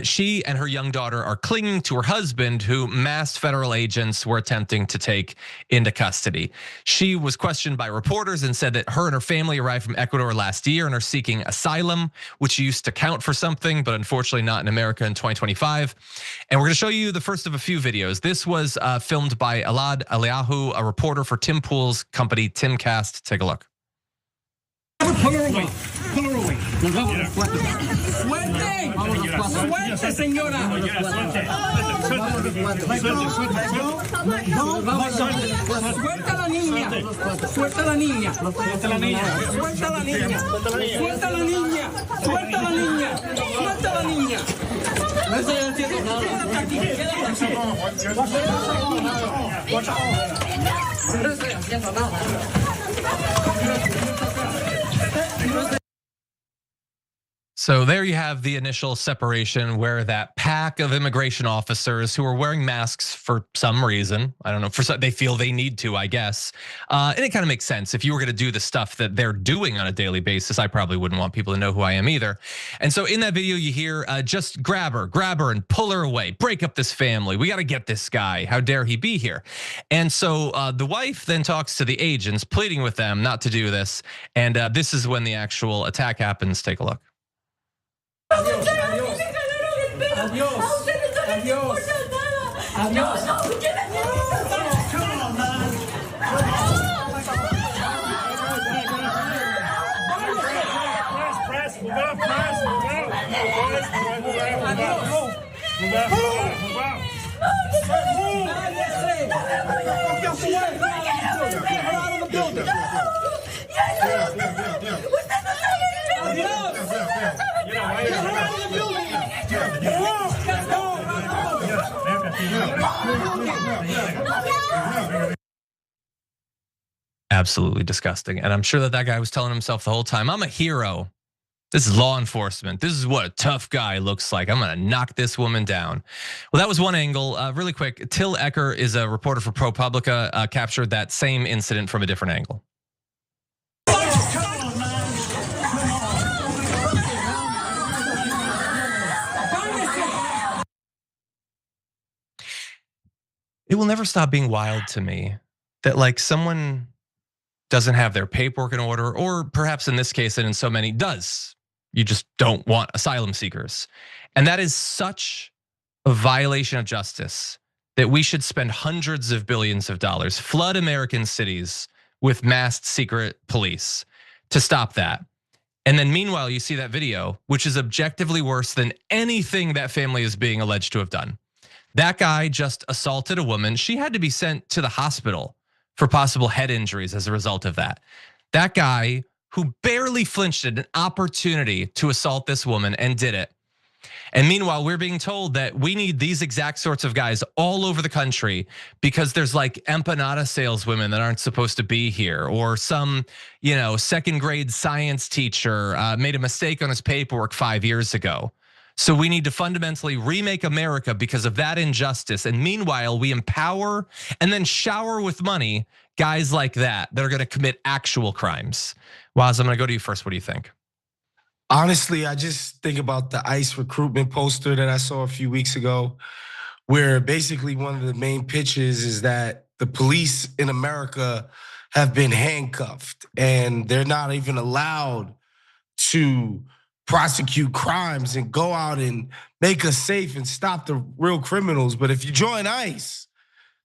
She and her young daughter are clinging to her husband, who masked federal agents were attempting to take into custody. She was questioned by reporters and said that her and her family arrived from Ecuador last year and are seeking asylum, which used to count for something, but unfortunately not in America in 2025. And we're gonna show you the first of a few videos. This was filmed by Alad Aliahu, a reporter for Tim Pool's company, Timcast. Take a look. Pull her away. Pull her away. Suerte. Suerte, señora. Suelta a la niña. Suelta a la niña. Suelta a la niña. Suelta a la niña. Suelta a la niña. Suelta a la niña. Suelta a la niña. No estoy haciendo nada. Aquí. No estoy haciendo nada. So there you have the initial separation where that pack of immigration officers who are wearing masks for some reason, I don't know, they feel they need to, I guess. And it kind of makes sense. If you were gonna do the stuff that they're doing on a daily basis, I probably wouldn't want people to know who I am either. And so in that video you hear, just grab her and pull her away, break up this family. We gotta get this guy, how dare he be here? And so the wife then talks to the agents, pleading with them not to do this. And this is when the actual attack happens. Take a look. Adiós, adiós, adiós, adiós, adiós. Absolutely disgusting. And I'm sure that guy was telling himself the whole time, I'm a hero. This is law enforcement. This is what a tough guy looks like. I'm gonna knock this woman down. Well, that was one angle. Really quick, Till Ecker is a reporter for ProPublica, captured that same incident from a different angle. It will never stop being wild to me that like someone doesn't have their paperwork in order, or perhaps in this case and in so many does. You just don't want asylum seekers. And that is such a violation of justice that we should spend hundreds of billions of dollars, flood American cities with masked secret police to stop that. And then meanwhile, you see that video, which is objectively worse than anything that family is being alleged to have done. That guy just assaulted a woman. She had to be sent to the hospital for possible head injuries as a result of that. That guy who barely flinched at an opportunity to assault this woman and did it. And meanwhile, we're being told that we need these exact sorts of guys all over the country because there's like empanada saleswomen that aren't supposed to be here, or some, second grade science teacher made a mistake on his paperwork 5 years ago. So we need to fundamentally remake America because of that injustice. And meanwhile, we empower and then shower with money guys like that are gonna commit actual crimes. Waz, I'm gonna go to you first. What do you think? Honestly, I just think about the ICE recruitment poster that I saw a few weeks ago, where basically one of the main pitches is that the police in America have been handcuffed and they're not even allowed to prosecute crimes and go out and make us safe and stop the real criminals. But if you join ICE,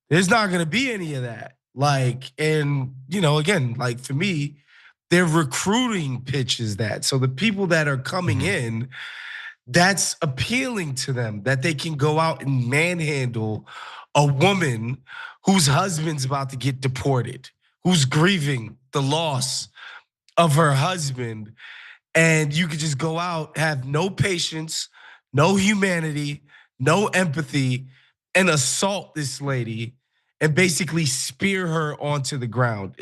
there's not gonna be any of that. Again, for me, they're recruiting pitches that. So the people that are coming in, that's appealing to them, that they can go out and manhandle a woman whose husband's about to get deported, who's grieving the loss of her husband. And you could just go out, have no patience, no humanity, no empathy, and assault this lady and basically spear her onto the ground.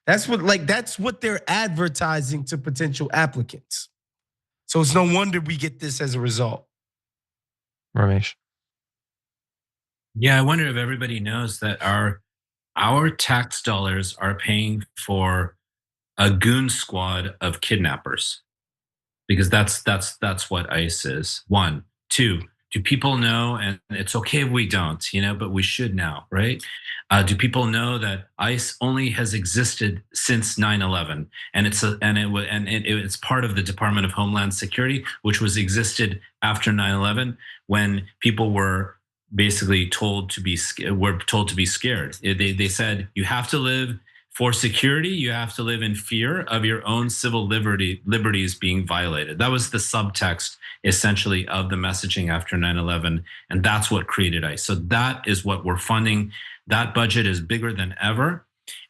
That's what they're advertising to potential applicants. So it's no wonder we get this as a result. Ramesh. Yeah, I wonder if everybody knows that our tax dollars are paying for a goon squad of kidnappers, because that's what ICE is. 1, 2. Do people know? And it's okay if we don't, but we should now, right? Do people know that ICE only has existed since 9/11, and it's part of the Department of Homeland Security, which was existed after 9/11 when people were basically told to be scared. They said you have to live for security. You have to live in fear of your own civil liberties being violated. That was the subtext, essentially, of the messaging after 9/11, and that's what created ICE. So that is what we're funding. That budget is bigger than ever,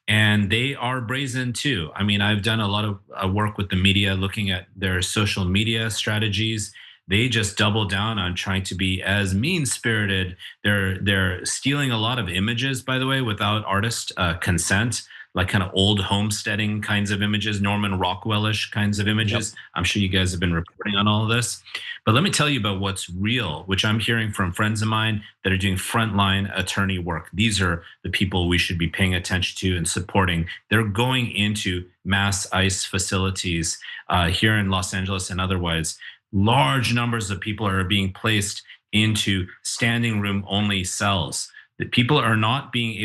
and they are brazen too. I mean, I've done a lot of work with the media, looking at their social media strategies. They just double down on trying to be as mean-spirited. They're stealing a lot of images, by the way, without artist consent, like kind of old homesteading kinds of images, Norman Rockwell-ish kinds of images. Yep. I'm sure you guys have been reporting on all of this. But let me tell you about what's real, which I'm hearing from friends of mine that are doing frontline attorney work. These are the people we should be paying attention to and supporting. They're going into mass ICE facilities here in Los Angeles and otherwise. Large numbers of people are being placed into standing room only cells. That people are not being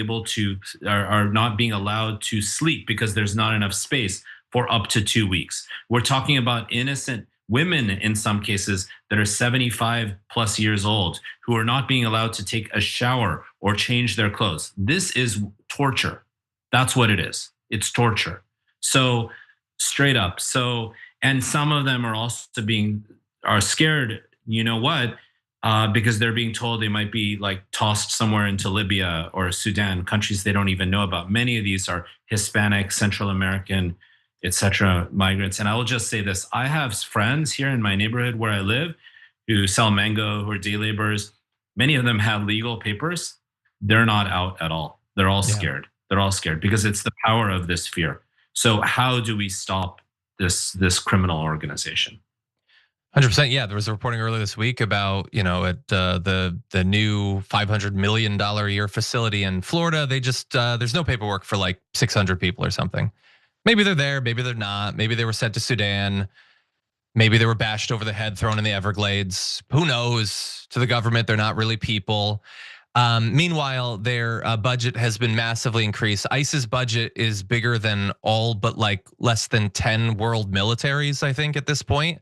allowed to sleep because there's not enough space for up to 2 weeks. We're talking about innocent women in some cases that are 75 plus years old who are not being allowed to take a shower or change their clothes. This is torture. That's what it is. It's torture. So straight up. And some of them are also are scared, you know what? Because they're being told they might be tossed somewhere into Libya or Sudan, countries they don't even know about. Many of these are Hispanic, Central American, etc. migrants. And I will just say this, I have friends here in my neighborhood where I live who sell mango, who are day laborers. Many of them have legal papers. They're not out at all. They're all scared. They're all scared because it's the power of this fear. So how do we stop this criminal organization? 100%. Yeah, there was a reporting earlier this week about, at the new $500 million a year facility in Florida. They just there's no paperwork for like 600 people or something. Maybe they're there, maybe they're not. Maybe they were sent to Sudan. Maybe they were bashed over the head, thrown in the Everglades. Who knows? To the government, they're not really people. Meanwhile, their budget has been massively increased. ICE's budget is bigger than all but like less than 10 world militaries, I think, at this point.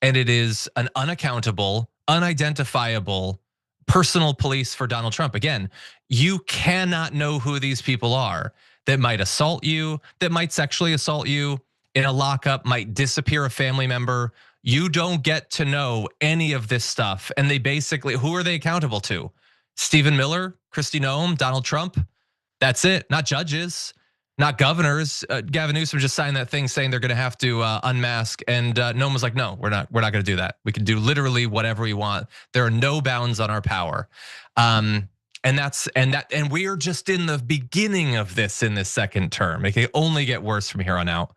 And it is an unaccountable, unidentifiable personal police for Donald Trump. Again, you cannot know who these people are that might assault you, that might sexually assault you in a lockup, might disappear a family member. You don't get to know any of this stuff. And they basically, who are they accountable to? Stephen Miller, Kristi Noem, Donald Trump. That's it, not judges. Not governors. Gavin Newsom just signed that thing saying they're going to have to unmask, and Noem was like, "No, we're not going to do that. We can do literally whatever we want. There are no bounds on our power." And we are just in the beginning of this in this second term. It can only get worse from here on out.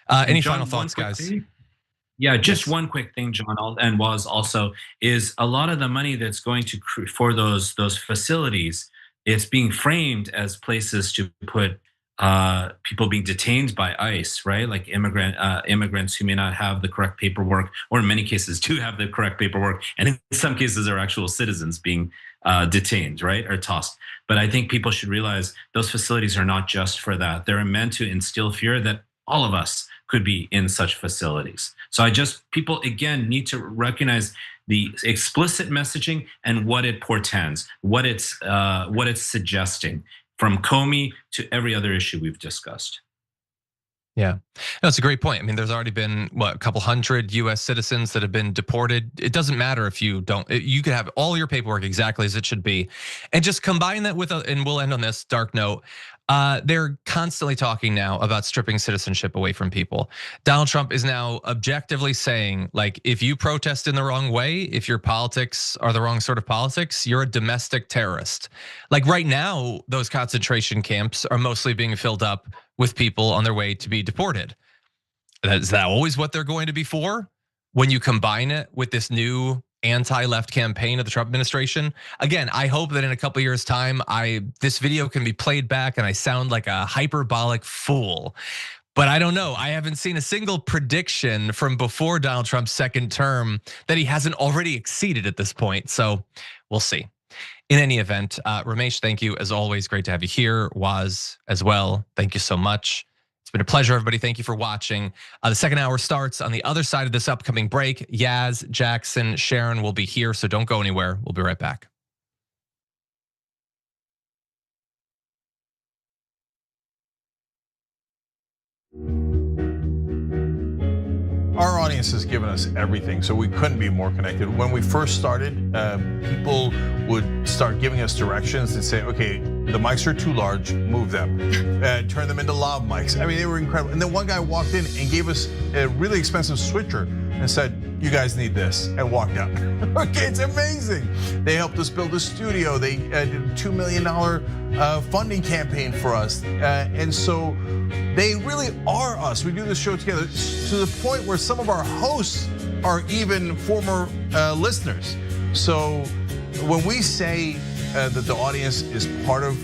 Any John, final thoughts, guys? Yeah, just one quick thing, John, and was also is a lot of the money that's going to for those facilities. It's being framed as places to put people being detained by ICE, right? Like immigrants who may not have the correct paperwork, or in many cases do have the correct paperwork, and in some cases are actual citizens being detained, right, or tossed. But I think people should realize those facilities are not just for that. They're meant to instill fear that all of us could be in such facilities. So people again need to recognize the explicit messaging and what it portends, what it's suggesting, from Comey to every other issue we've discussed. Yeah, that's a great point. I mean, there's already been a couple hundred US citizens that have been deported. It doesn't matter if you don't, you could have all your paperwork exactly as it should be. And just combine that with, and we'll end on this dark note. They're constantly talking now about stripping citizenship away from people. Donald Trump is now objectively saying, like, if you protest in the wrong way, if your politics are the wrong sort of politics, you're a domestic terrorist. Like right now, those concentration camps are mostly being filled up with people on their way to be deported. Is that always what they're going to be for? When you combine it with this new anti-left campaign of the Trump administration. Again, I hope that in a couple years' time, this video can be played back and I sound like a hyperbolic fool. But I don't know. I haven't seen a single prediction from before Donald Trump's second term that he hasn't already exceeded at this point. So we'll see. In any event, Ramesh, thank you as always. Great to have you here. Waz as well. Thank you so much. It's been a pleasure, everybody. Thank you for watching. The second hour starts on the other side of this upcoming break. Yaz, Jackson, Sharon will be here, so don't go anywhere. We'll be right back. Our audience has given us everything, so we couldn't be more connected. When we first started, people would start giving us directions and say, okay, the mics are too large, move them. Turn them into lav mics. I mean, they were incredible. And then one guy walked in and gave us a really expensive switcher and said, you guys need this, and walked out. Okay, it's amazing. They helped us build a studio. They did a $2 million funding campaign for us. And so they really are us. We do this show together to the point where some of our hosts are even former listeners. So when we say that the audience is part of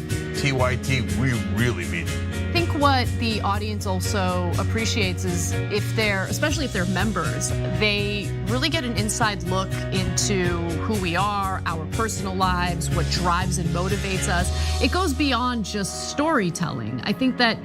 TYT, we really mean it. I think what the audience also appreciates is especially if they're members, they really get an inside look into who we are, our personal lives, what drives and motivates us. It goes beyond just storytelling. I think that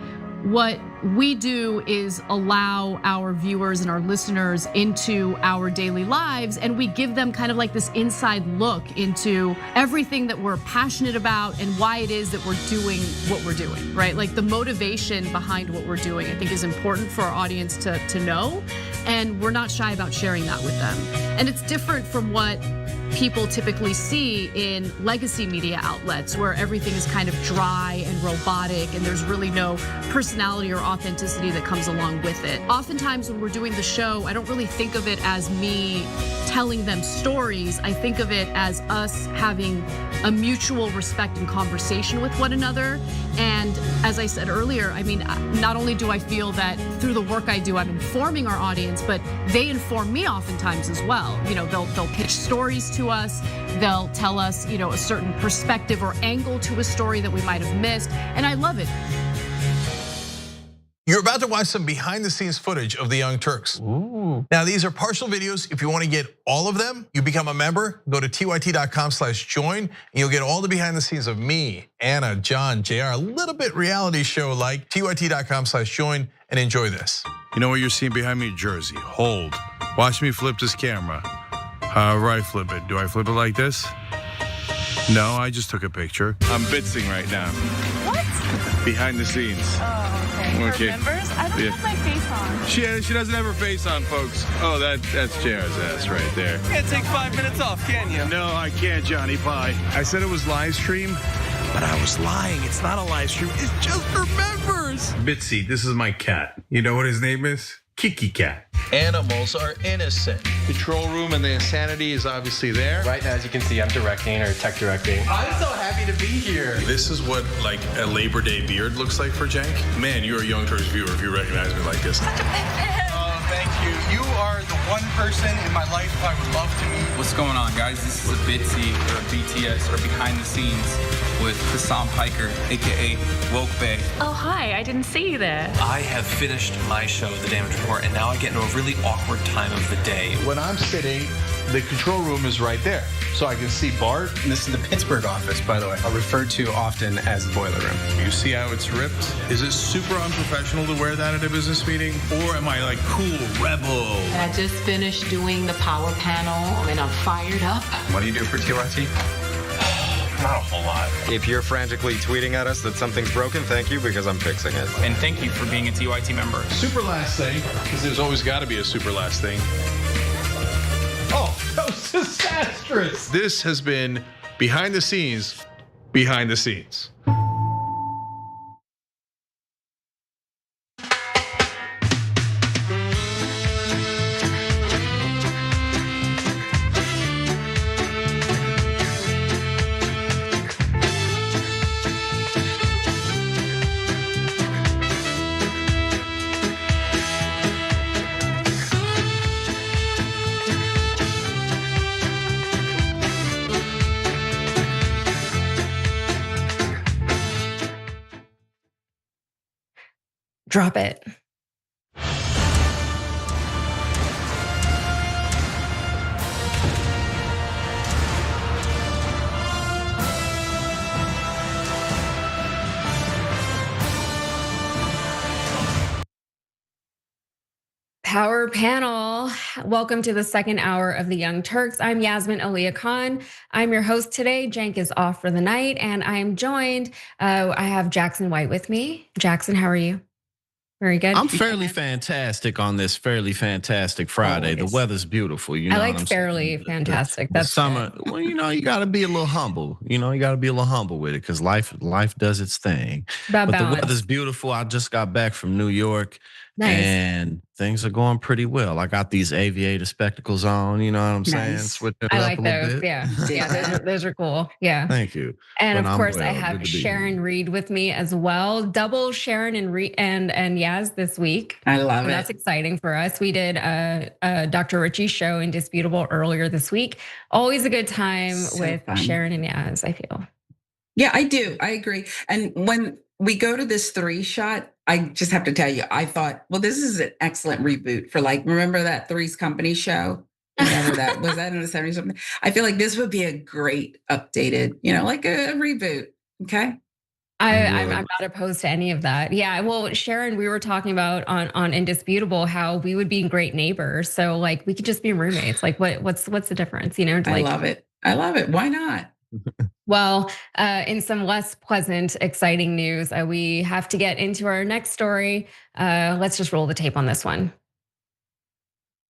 what we do is allow our viewers and our listeners into our daily lives, and we give them kind of like this inside look into everything that we're passionate about and why it is that we're doing what we're doing, right? Like the motivation behind what we're doing, I think is important for our audience to know, and we're not shy about sharing that with them. And it's different from what people typically see in legacy media outlets where everything is kind of dry and robotic and there's really no personality or authenticity that comes along with it. Oftentimes when we're doing the show, I don't really think of it as me telling them stories. I think of it as us having a mutual respect and conversation with one another And as I said earlier, I mean, not only do I feel that through the work I do, I'm informing our audience, but they inform me oftentimes as well. You know, they'll pitch stories to us. They'll tell us, you know, a certain perspective or angle to a story that we might have missed. And I love it. You're about to watch some behind the scenes footage of the Young Turks. Ooh. Now, these are partial videos. If you want to get all of them, you become a member, go to tyt.com/join, and you'll get all the behind the scenes of me, Anna, John, JR, a little bit reality show like tyt.com/join, and enjoy this. You know what you're seeing behind me? Jersey, hold. Watch me flip this camera. However I flip it. Do I flip it like this? No, I just took a picture. I'm bitsing right now. What? Behind the scenes. Oh, okay. For members? I don't have my face on. She doesn't have her face on, folks. Oh, that's JR's ass right there. You can't take 5 minutes off, can you? No, I can't, Johnny Pie. I said it was live stream, but I was lying. It's not a live stream. It's just for members. Bitsy, this is my cat. You know what his name is? Kiki Cat. Animals are innocent. Control room and the insanity is obviously there. Right now, as you can see, I'm directing or tech directing. I'm so happy to be here. This is what like a Labor Day beard looks like for Jank. Man, you're a Young Turks viewer if you recognize me like this. Such a big fan. Oh, thank you. You are the one person in my life I would love to meet. What's going on, guys? This is a Bitsy or a BTS or behind the scenes with Hassan Piker, aka Woke Bay. Oh, hi, I didn't see you there. I have finished my show, The Damage Report, and now I get into a really awkward time of the day. When I'm sitting, the control room is right there. So I can see Bart. And this is the Pittsburgh office, by the way. Referred to often as the boiler room. You see how it's ripped? Is it super unprofessional to wear that at a business meeting? Or am I like cool, rebel? I just finished doing the power panel and I'm fired up. What do you do for TYT? Not a whole lot. If you're frantically tweeting at us that something's broken, thank you, because I'm fixing it. And thank you for being a TYT member. Super last thing, because there's always got to be a super last thing. Oh, that was disastrous. This has been behind the scenes, behind the scenes. Drop it. Power panel. Welcome to the second hour of the Young Turks. I'm Yasmin Aliyah Khan. I'm your host today. Jank is off for the night, and I am joined. I have Jackson White with me. Jackson, how are you? Very good. I'm fairly fantastic on this fairly fantastic Friday. Always. The weather's beautiful. You know, I like fairly fantastic. That's summer. Well, you know, you got to be a little humble. You know, you got to be a little humble with it because life does its thing. About but balance. the weather's beautiful. I just got back from New York. Nice. And things are going pretty well. I got these aviator spectacles on, you know what I'm saying? Nice. Switching it I up like a little those. bit. Yeah, those are cool. Yeah. Thank you. And But of I'm course, I well. have Good to be Sharon Reed with me as well. Double Sharon and Yaz this week. I love So it. That's exciting for us. We did Dr. Richie's show Indisputable earlier this week. Always a good time So with fun. Sharon and Yaz, I feel. Yeah, I do. I agree. And when we go to this 3-shot, I just have to tell you, I thought, well, this is an excellent reboot for like, remember that Three's Company show? Whatever that was, that in the 70s something. I feel like this would be a great updated, like a reboot. Okay. I'm not opposed to any of that. Yeah, well, Sharon, we were talking about on Indisputable how we would be great neighbors. So like we could just be roommates. Like what's the difference? I love it. I love it. Why not? Well, in some less pleasant, exciting news, we have to get into our next story. Let's just roll the tape on this one.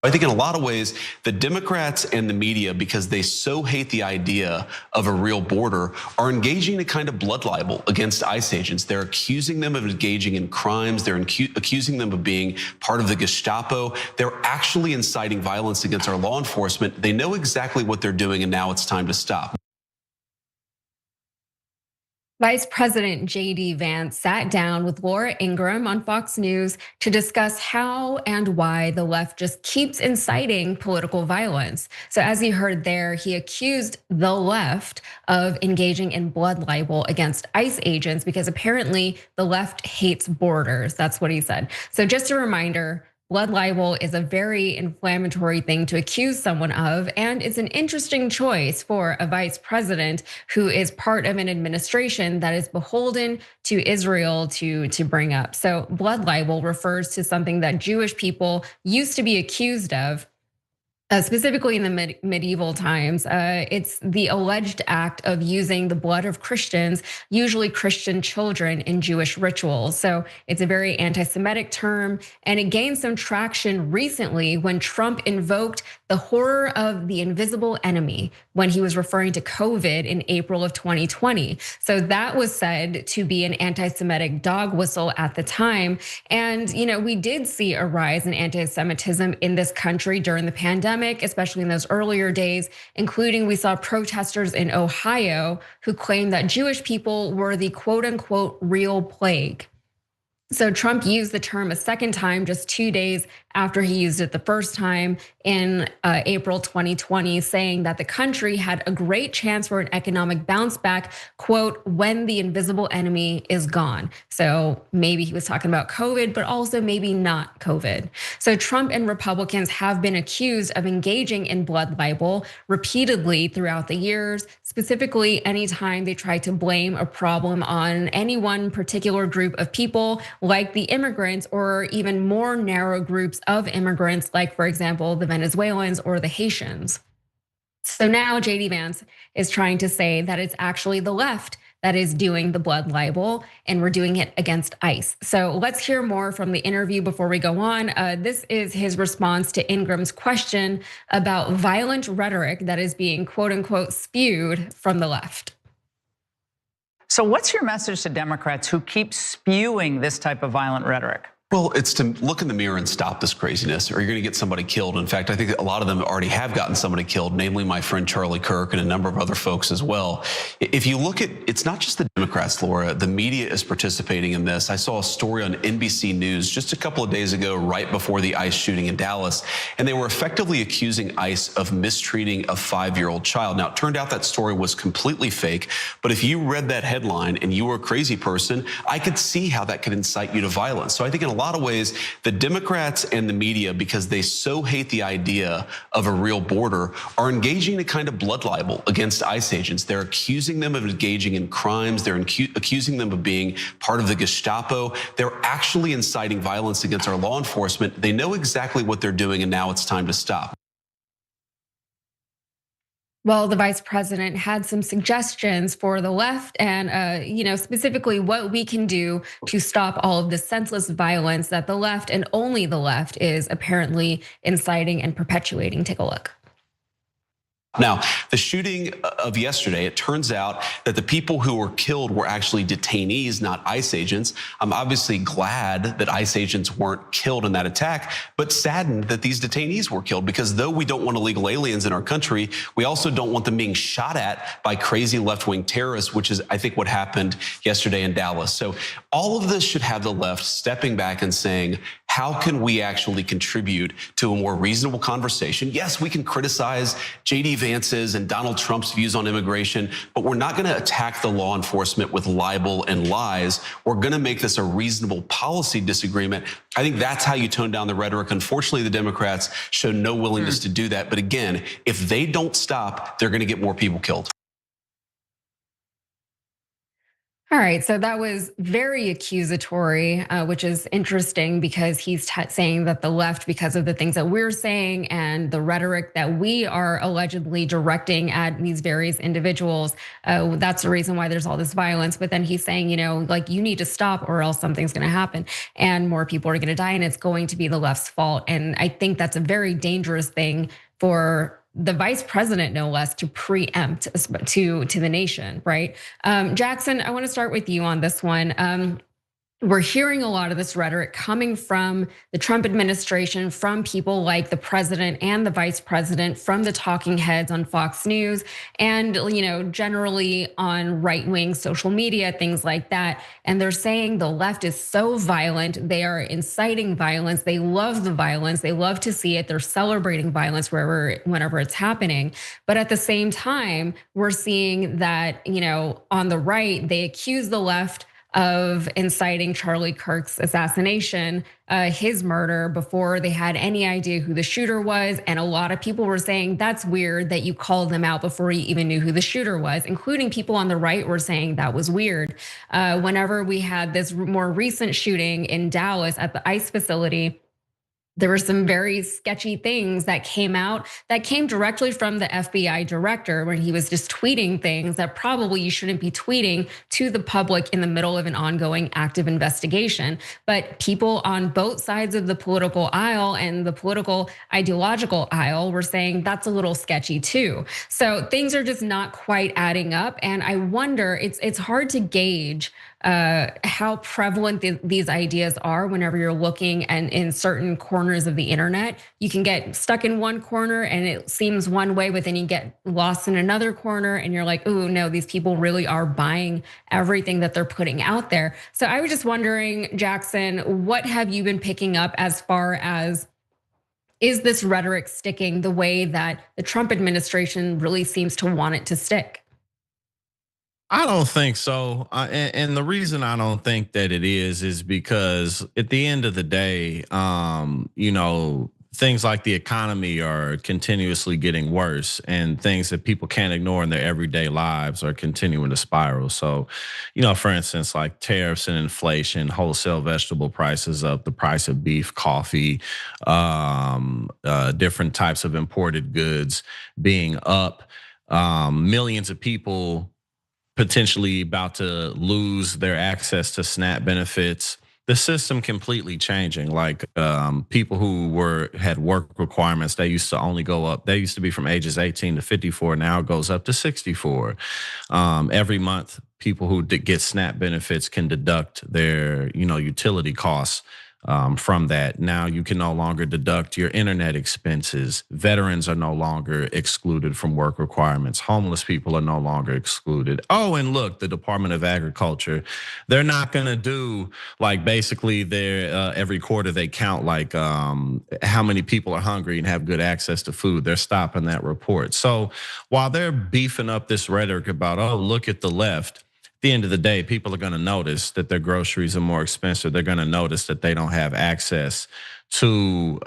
I think in a lot of ways, the Democrats and the media, because they so hate the idea of a real border, are engaging in a kind of blood libel against ICE agents. They're accusing them of engaging in crimes. They're accusing them of being part of the Gestapo. They're actually inciting violence against our law enforcement. They know exactly what they're doing, and now it's time to stop. Vice President J.D. Vance sat down with Laura Ingraham on Fox News to discuss how and why the left just keeps inciting political violence. So as you heard there, he accused the left of engaging in blood libel against ICE agents because apparently the left hates borders. That's what he said. So just a reminder, blood libel is a very inflammatory thing to accuse someone of, and it's an interesting choice for a vice president who is part of an administration that is beholden to Israel to bring up. So blood libel refers to something that Jewish people used to be accused of. Specifically in the medieval times, it's the alleged act of using the blood of Christians, usually Christian children, in Jewish rituals. So it's a very anti-Semitic term, and it gained some traction recently when Trump invoked the horror of the invisible enemy when he was referring to COVID in April of 2020. So that was said to be an anti-Semitic dog whistle at the time. And we did see a rise in anti-Semitism in this country during the pandemic, especially in those earlier days, including we saw protesters in Ohio who claimed that Jewish people were the quote unquote real plague. So Trump used the term a second time just 2 days after he used it the first time in April 2020, saying that the country had a great chance for an economic bounce back, quote, when the invisible enemy is gone. So maybe he was talking about COVID, but also maybe not COVID. So Trump and Republicans have been accused of engaging in blood libel repeatedly throughout the years, specifically anytime they try to blame a problem on any one particular group of people, like the immigrants, or even more narrow groups of immigrants, like, for example, the Venezuelans or the Haitians. So now JD Vance is trying to say that it's actually the left that is doing the blood libel, and we're doing it against ICE. So let's hear more from the interview before we go on. This is his response to Ingraham's question about violent rhetoric that is being quote unquote spewed from the left. So what's your message to Democrats who keep spewing this type of violent rhetoric? Well, it's to look in the mirror and stop this craziness, or you're going to get somebody killed. In fact, I think a lot of them already have gotten somebody killed, namely my friend Charlie Kirk and a number of other folks as well. If you look at, it's not just the Democrats, Laura, the media is participating in this. I saw a story on NBC News just a couple of days ago, right before the ICE shooting in Dallas, and they were effectively accusing ICE of mistreating a 5-year-old child. Now, it turned out that story was completely fake, but if you read that headline and you were a crazy person, I could see how that could incite you to violence. So I think in a lot of ways, the Democrats and the media, because they so hate the idea of a real border, are engaging in a kind of blood libel against ICE agents. They're accusing them of engaging in crimes. They're accusing them of being part of the Gestapo. They're actually inciting violence against our law enforcement. They know exactly what they're doing, and now it's time to stop. Well, the vice president had some suggestions for the left and specifically what we can do to stop all of the senseless violence that the left and only the left is apparently inciting and perpetuating. Take a look. Now, the shooting of yesterday, it turns out that the people who were killed were actually detainees, not ICE agents. I'm obviously glad that ICE agents weren't killed in that attack, but saddened that these detainees were killed, because though we don't want illegal aliens in our country, we also don't want them being shot at by crazy left-wing terrorists, which is, I think, what happened yesterday in Dallas. So all of this should have the left stepping back and saying, how can we actually contribute to a more reasonable conversation? Yes, we can criticize J.D. Vance's and Donald Trump's views on immigration, but we're not going to attack the law enforcement with libel and lies. We're going to make this a reasonable policy disagreement. I think that's how you tone down the rhetoric. Unfortunately, the Democrats show no willingness to do that. But again, if they don't stop, they're going to get more people killed. All right, so that was very accusatory, which is interesting because he's saying that the left, because of the things that we're saying and the rhetoric that we are allegedly directing at these various individuals, that's the reason why there's all this violence. But then he's saying, like, you need to stop or else something's going to happen and more people are going to die and it's going to be the left's fault. And I think that's a very dangerous thing for the vice president, no less, to preempt to the nation, right? Jackson, I want to start with you on this one. we're hearing a lot of this rhetoric coming from the Trump administration, from people like the president and the vice president, from the talking heads on Fox News, and generally on right-wing social media, things like that. And they're saying the left is so violent, they are inciting violence, they love the violence, they love to see it, they're celebrating violence whenever it's happening. But at the same time, we're seeing that, on the right, they accuse the left of inciting Charlie Kirk's assassination, his murder, before they had any idea who the shooter was. And a lot of people were saying that's weird that you called them out before you even knew who the shooter was, including people on the right were saying that was weird. Whenever we had this more recent shooting in Dallas at the ICE facility, there were some very sketchy things that came out that came directly from the FBI director when he was just tweeting things that probably you shouldn't be tweeting to the public in the middle of an ongoing active investigation. But people on both sides of the political aisle and the political ideological aisle were saying that's a little sketchy too. So things are just not quite adding up. And I wonder, it's hard to gauge how prevalent these ideas are whenever you're looking and in certain corners of the internet. You can get stuck in one corner and it seems one way, but then you get lost in another corner and you're like, oh no, these people really are buying everything that they're putting out there. So I was just wondering, Jackson, what have you been picking up as far as, is this rhetoric sticking the way that the Trump administration really seems to want it to stick? I don't think so. And the reason I don't think that it is because at the end of the day, things like the economy are continuously getting worse, and things that people can't ignore in their everyday lives are continuing to spiral. So, for instance, like tariffs and inflation, wholesale vegetable prices up, the price of beef, coffee, different types of imported goods being up, millions of people potentially about to lose their access to SNAP benefits. The system completely changing. Like people who had work requirements, they used to only go up. They used to be from ages 18 to 54. Now it goes up to 64. Every month, people who get SNAP benefits can deduct their utility costs from that. Now you can no longer deduct your internet expenses. Veterans are no longer excluded from work requirements. Homeless people are no longer excluded. Oh, and look, the Department of Agriculture, they're not gonna do like basically their every quarter they count like how many people are hungry and have good access to food. They're stopping that report. So while they're beefing up this rhetoric about, oh, look at the left, at the end of the day, people are going to notice that their groceries are more expensive. They're going to notice that they don't have access to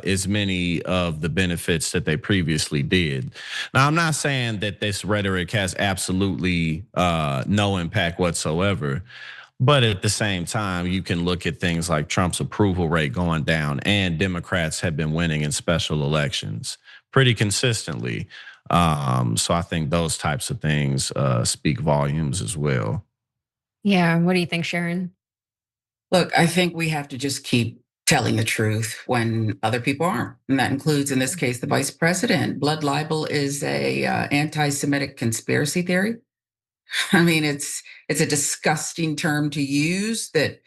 as many of the benefits that they previously did. Now, I'm not saying that this rhetoric has absolutely no impact whatsoever. But at the same time, you can look at things like Trump's approval rate going down, and Democrats have been winning in special elections pretty consistently. So I think those types of things speak volumes as well. Yeah, what do you think, Sharon? Look, I think we have to just keep telling the truth when other people aren't. And that includes, in this case, the vice president. Blood libel is a anti-Semitic conspiracy theory. I mean, it's a disgusting term to use that,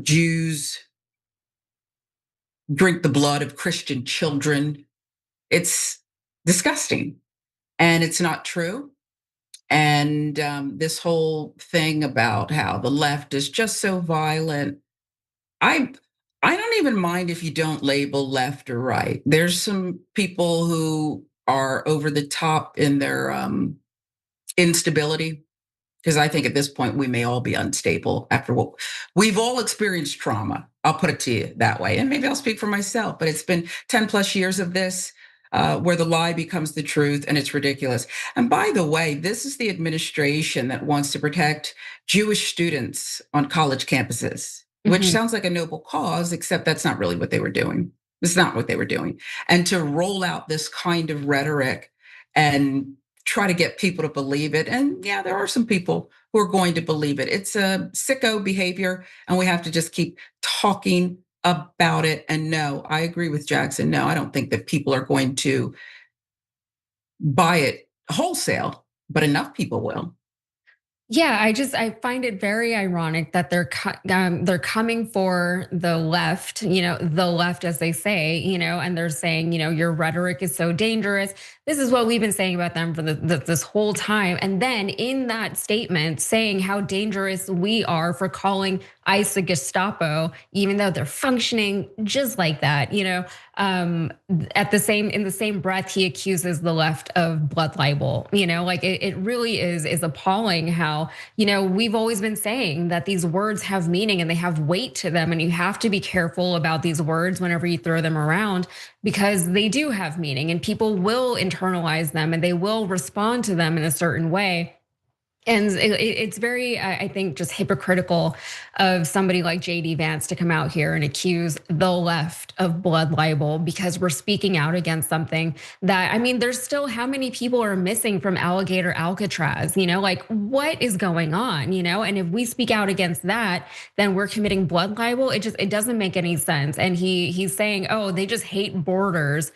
Jews drink the blood of Christian children. It's disgusting, and it's not true. And this whole thing about how the left is just so violent, I don't even mind if you don't label left or right. There's some people who are over the top in their instability, because I think at this point we may all be unstable after what we've all experienced trauma. I'll put it to you that way, and maybe I'll speak for myself. But it's been 10 plus years of this. Where the lie becomes the truth, and it's ridiculous. And by the way, this is the administration that wants to protect Jewish students on college campuses, which sounds like a noble cause, except that's not really what they were doing. It's not what they were doing. And to roll out this kind of rhetoric and try to get people to believe it. And yeah, there are some people who are going to believe it. It's a sicko behavior, and we have to just keep talking about it. And no, I agree with Jackson. No, I don't think that people are going to buy it wholesale, but enough people will. Yeah, I find it very ironic that they're coming for the left, the left as they say, and they're saying, your rhetoric is so dangerous. This is what we've been saying about them for this whole time. And then in that statement, saying how dangerous we are for calling ICE a Gestapo, even though they're functioning just like that, in the same breath, he accuses the left of blood libel. Like it really is appalling how, we've always been saying that these words have meaning and they have weight to them, and you have to be careful about these words whenever you throw them around, because they do have meaning and people will internalize them and they will respond to them in a certain way. And it's very, I think, just hypocritical of somebody like J.D. Vance to come out here and accuse the left of blood libel because we're speaking out against something that, there's still how many people are missing from Alligator Alcatraz, like what is going on, and if we speak out against that, then we're committing blood libel. It doesn't make any sense. And he's saying, oh, they just hate borders.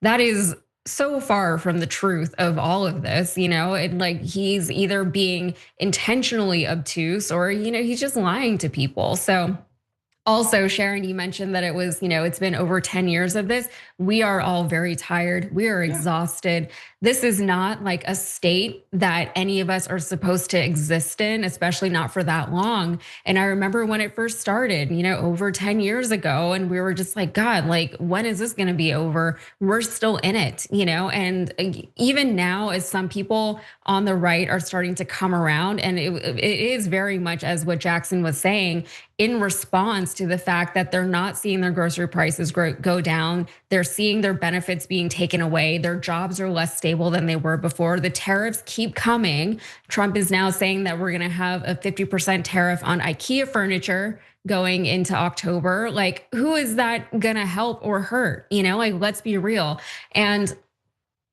That is so far from the truth of all of this, like he's either being intentionally obtuse or, he's just lying to people. So also, Sharon, you mentioned that it was, it's been over 10 years of this. We are all very tired. We are exhausted. This is not like a state that any of us are supposed to exist in, especially not for that long. And I remember when it first started, over 10 years ago, and we were just like, God, like, when is this gonna be over? We're still in it, and even now, as some people on the right are starting to come around, and it is very much as what Jackson was saying, in response to the fact that they're not seeing their grocery prices go down. They're seeing their benefits being taken away. Their jobs are less stable than they were before. The tariffs keep coming. Trump is now saying that we're gonna have a 50% tariff on IKEA furniture going into October. Like, who is that gonna help or hurt? Like, let's be real. And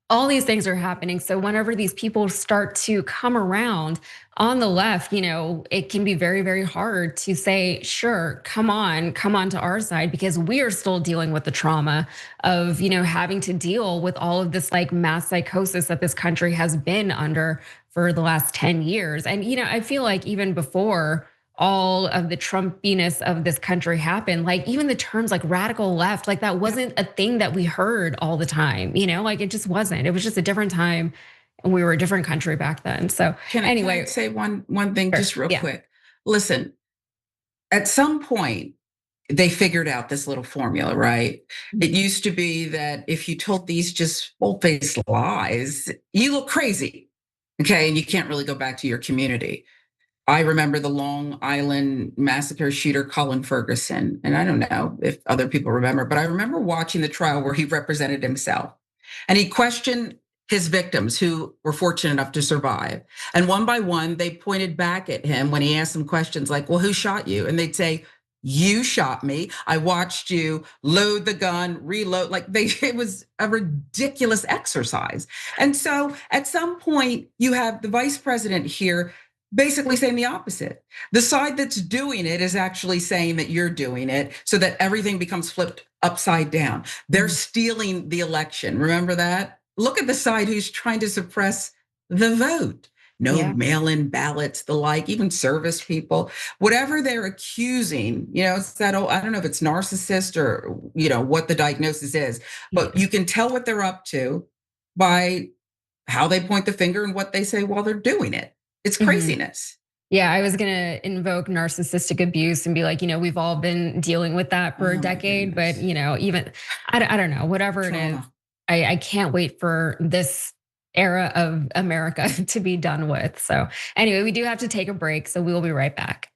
all these things are happening. So whenever these people start to come around on the left, it can be very, very hard to say, sure, come on to our side, because we are still dealing with the trauma of, having to deal with all of this like mass psychosis that this country has been under for the last 10 years. And, I feel like even before all of the Trumpiness of this country happened, like even the terms like radical left, like that wasn't a thing that we heard all the time, like it just wasn't. It was just a different time, and we were a different country back then. So can I say one thing just real quick? Listen, at some point, they figured out this little formula, right? It used to be that if you told these just full-faced lies, you look crazy, okay? And you can't really go back to your community. I remember the Long Island massacre shooter, Colin Ferguson. And I don't know if other people remember, but I remember watching the trial where he represented himself. And he questioned his victims who were fortunate enough to survive. And one by one, they pointed back at him when he asked them questions like, well, who shot you? And they'd say, you shot me. I watched you load the gun, reload. Like it was a ridiculous exercise. And so at some point, you have the vice president here basically saying the opposite. The side that's doing it is actually saying that you're doing it, so that everything becomes flipped upside down. They're stealing the election. Remember that? Look at the side who's trying to suppress the vote. No mail-in ballots, the like, even service people, whatever they're accusing, it's that, I don't know if it's narcissist or, what the diagnosis is, but you can tell what they're up to by how they point the finger and what they say while they're doing it. It's craziness. Yeah, I was gonna invoke narcissistic abuse and be like, we've all been dealing with that for a decade, but even I don't know, whatever it is, I can't wait for this era of America to be done with. So anyway, we do have to take a break, so we will be right back.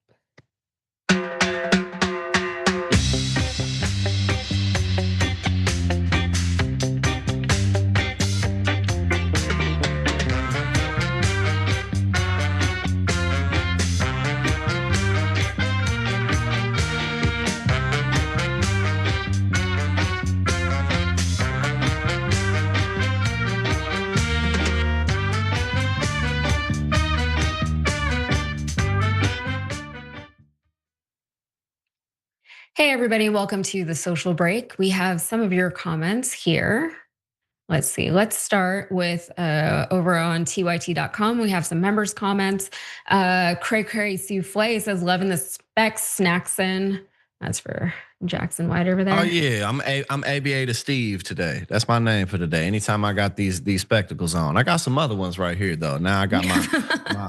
Hey everybody, welcome to the social break. We have some of your comments here. Let's see. Let's start with over on tyt.com. We have some members' comments. Cray Cray Souffle says, loving the specs, Snackson. That's for Jackson White over there. Oh yeah, I'm ABA to Steve today. That's my name for today. Anytime I got these spectacles on, I got some other ones right here though. Now I got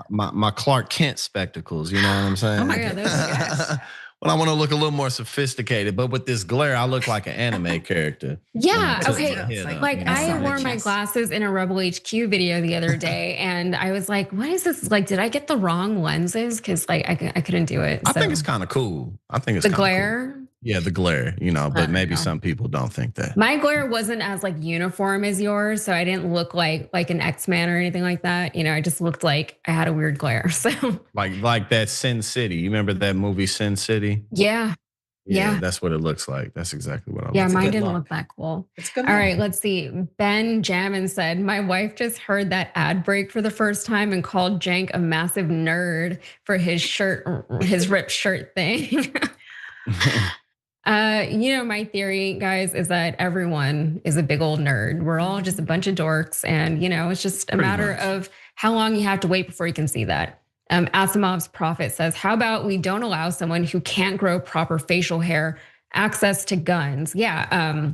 my Clark Kent spectacles. You know what I'm saying? Oh my God, those are good. When I want to look a little more sophisticated, but with this glare, I look like an anime character. Yeah, okay. Like I wore my glasses in a Rebel HQ video the other day, and I was like, what is this? Like, did I get the wrong lenses? Because like I couldn't do it. I think it's kind of cool. I think it's the glare. Cool. Yeah, the glare, but maybe some people don't think that. My glare wasn't as like uniform as yours, so I didn't look like an X-Man or anything like that. I just looked like I had a weird glare. So like that Sin City. You remember that movie Sin City? Yeah. Yeah. That's what it looks like. That's exactly what I. Yeah, mine didn't look that cool. It's good. All right, let's see. Ben Jammin said, my wife just heard that ad break for the first time and called Jank a massive nerd for his ripped shirt thing. My theory, guys, is that everyone is a big old nerd. We're all just a bunch of dorks, and it's just a matter of how long you have to wait before you can see that. Asimov's prophet says, how about we don't allow someone who can't grow proper facial hair access to guns? Yeah,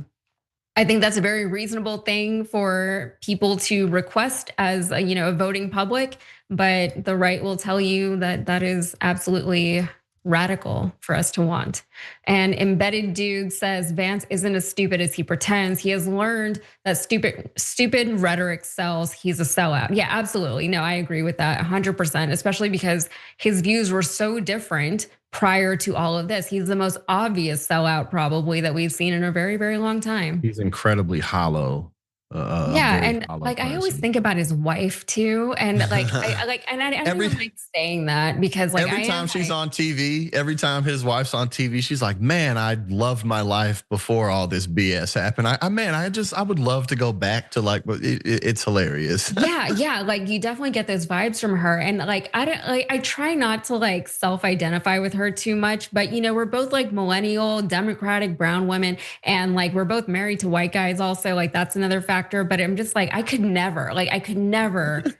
I think that's a very reasonable thing for people to request as a voting public, but the right will tell you that that is absolutely radical for us to want. And Embedded Dude says Vance isn't as stupid as he pretends. He has learned that stupid rhetoric sells. He's a sellout. Yeah, absolutely. No, I agree with that 100%, especially because his views were so different prior to all of this. He's the most obvious sellout probably that we've seen in a very, very long time. He's incredibly hollow. Yeah, and like I always think about his wife too, and like I don't even like saying that because like every time she's on TV, every time his wife's on TV, she's like, "Man, I loved my life before all this BS happened. I would love to go back to like, it's hilarious." Yeah, like you definitely get those vibes from her, and like I try not to like self-identify with her too much, but we're both like millennial, democratic brown women, and like we're both married to white guys also. Like that's another factor. But I'm just like, I could never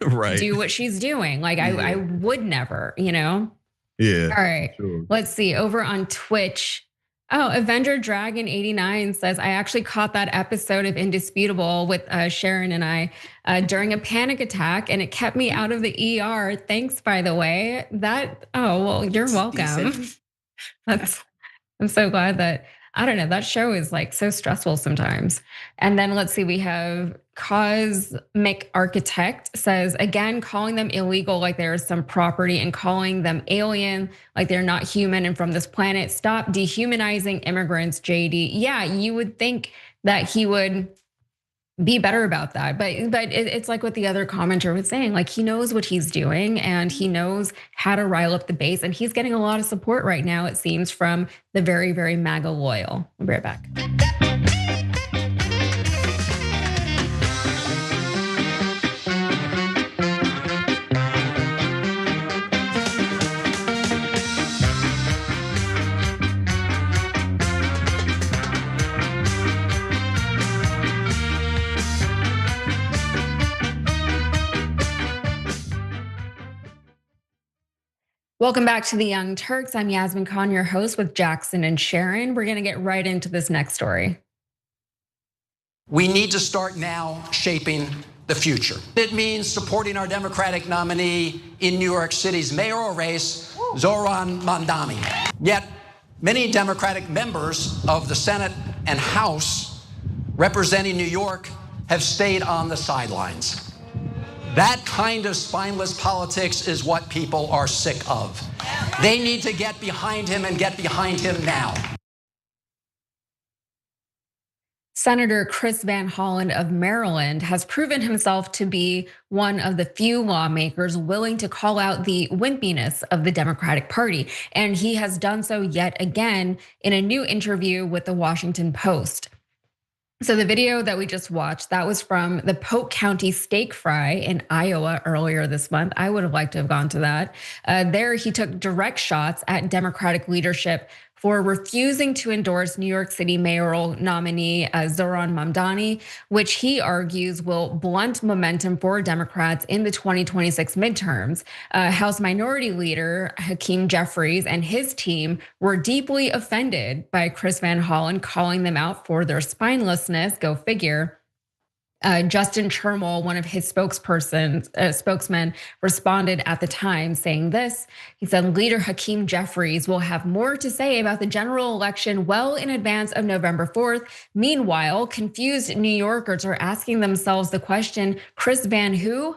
right. do what she's doing. Like I would never, Yeah. All right, sure. Let's see over on Twitch. Oh, Avenger Dragon 89 says, I actually caught that episode of Indisputable with Sharon and I during a panic attack, and it kept me out of the ER. Thanks, by the way. You're welcome. I'm so glad that, I don't know, that show is like so stressful sometimes. And then let's see, we have Cosmic Architect says, again, calling them illegal like there is some property and calling them alien like they're not human and from this planet. Stop dehumanizing immigrants, JD. Yeah, you would think that he would be better about that. But it's like what the other commenter was saying, like he knows what he's doing and he knows how to rile up the base, and he's getting a lot of support right now, it seems, from the very, very MAGA loyal. We'll be right back. Welcome back to the Young Turks. I'm Yasmin Khan, your host with Jackson and Sharon. We're gonna get right into this next story. We need to start now shaping the future. It means supporting our Democratic nominee in New York City's mayoral race, Zohran Mamdani. Yet, many Democratic members of the Senate and House representing New York have stayed on the sidelines. That kind of spineless politics is what people are sick of. They need to get behind him and get behind him now. Senator Chris Van Hollen of Maryland has proven himself to be one of the few lawmakers willing to call out the wimpiness of the Democratic Party. And he has done so yet again in a new interview with the Washington Post. So the video that we just watched, that was from the Polk County Steak Fry in Iowa earlier this month. I would have liked to have gone to that. There he took direct shots at Democratic leadership for refusing to endorse New York City mayoral nominee Zohran Mamdani, which he argues will blunt momentum for Democrats in the 2026 midterms. House Minority Leader Hakeem Jeffries and his team were deeply offended by Chris Van Hollen calling them out for their spinelessness, go figure. Justin Chermel, one of his spokesmen, responded at the time saying this. He said, Leader Hakeem Jeffries will have more to say about the general election well in advance of November 4th. Meanwhile, confused New Yorkers are asking themselves the question, Chris Van who?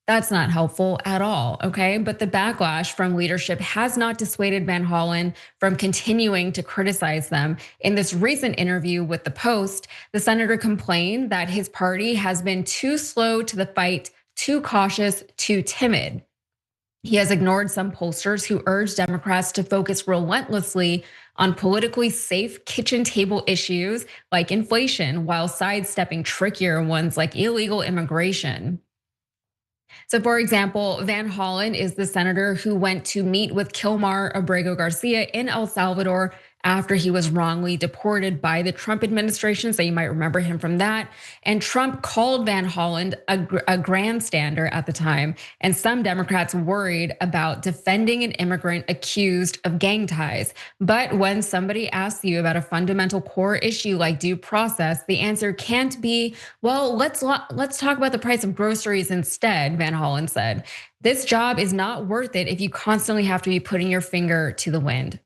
That's not helpful at all, okay? But the backlash from leadership has not dissuaded Van Hollen from continuing to criticize them. In this recent interview with The Post, the senator complained that his party has been too slow to the fight, too cautious, too timid. He has ignored some pollsters who urged Democrats to focus relentlessly on politically safe kitchen table issues like inflation, while sidestepping trickier ones like illegal immigration. So for example, Van Hollen is the senator who went to meet with Kilmar Abrego Garcia in El Salvador after he was wrongly deported by the Trump administration. So you might remember him from that. And Trump called Van Hollen a grandstander at the time. And some Democrats worried about defending an immigrant accused of gang ties. But when somebody asks you about a fundamental core issue like due process, the answer can't be, well, let's talk about the price of groceries instead, Van Hollen said. This job is not worth it if you constantly have to be putting your finger to the wind.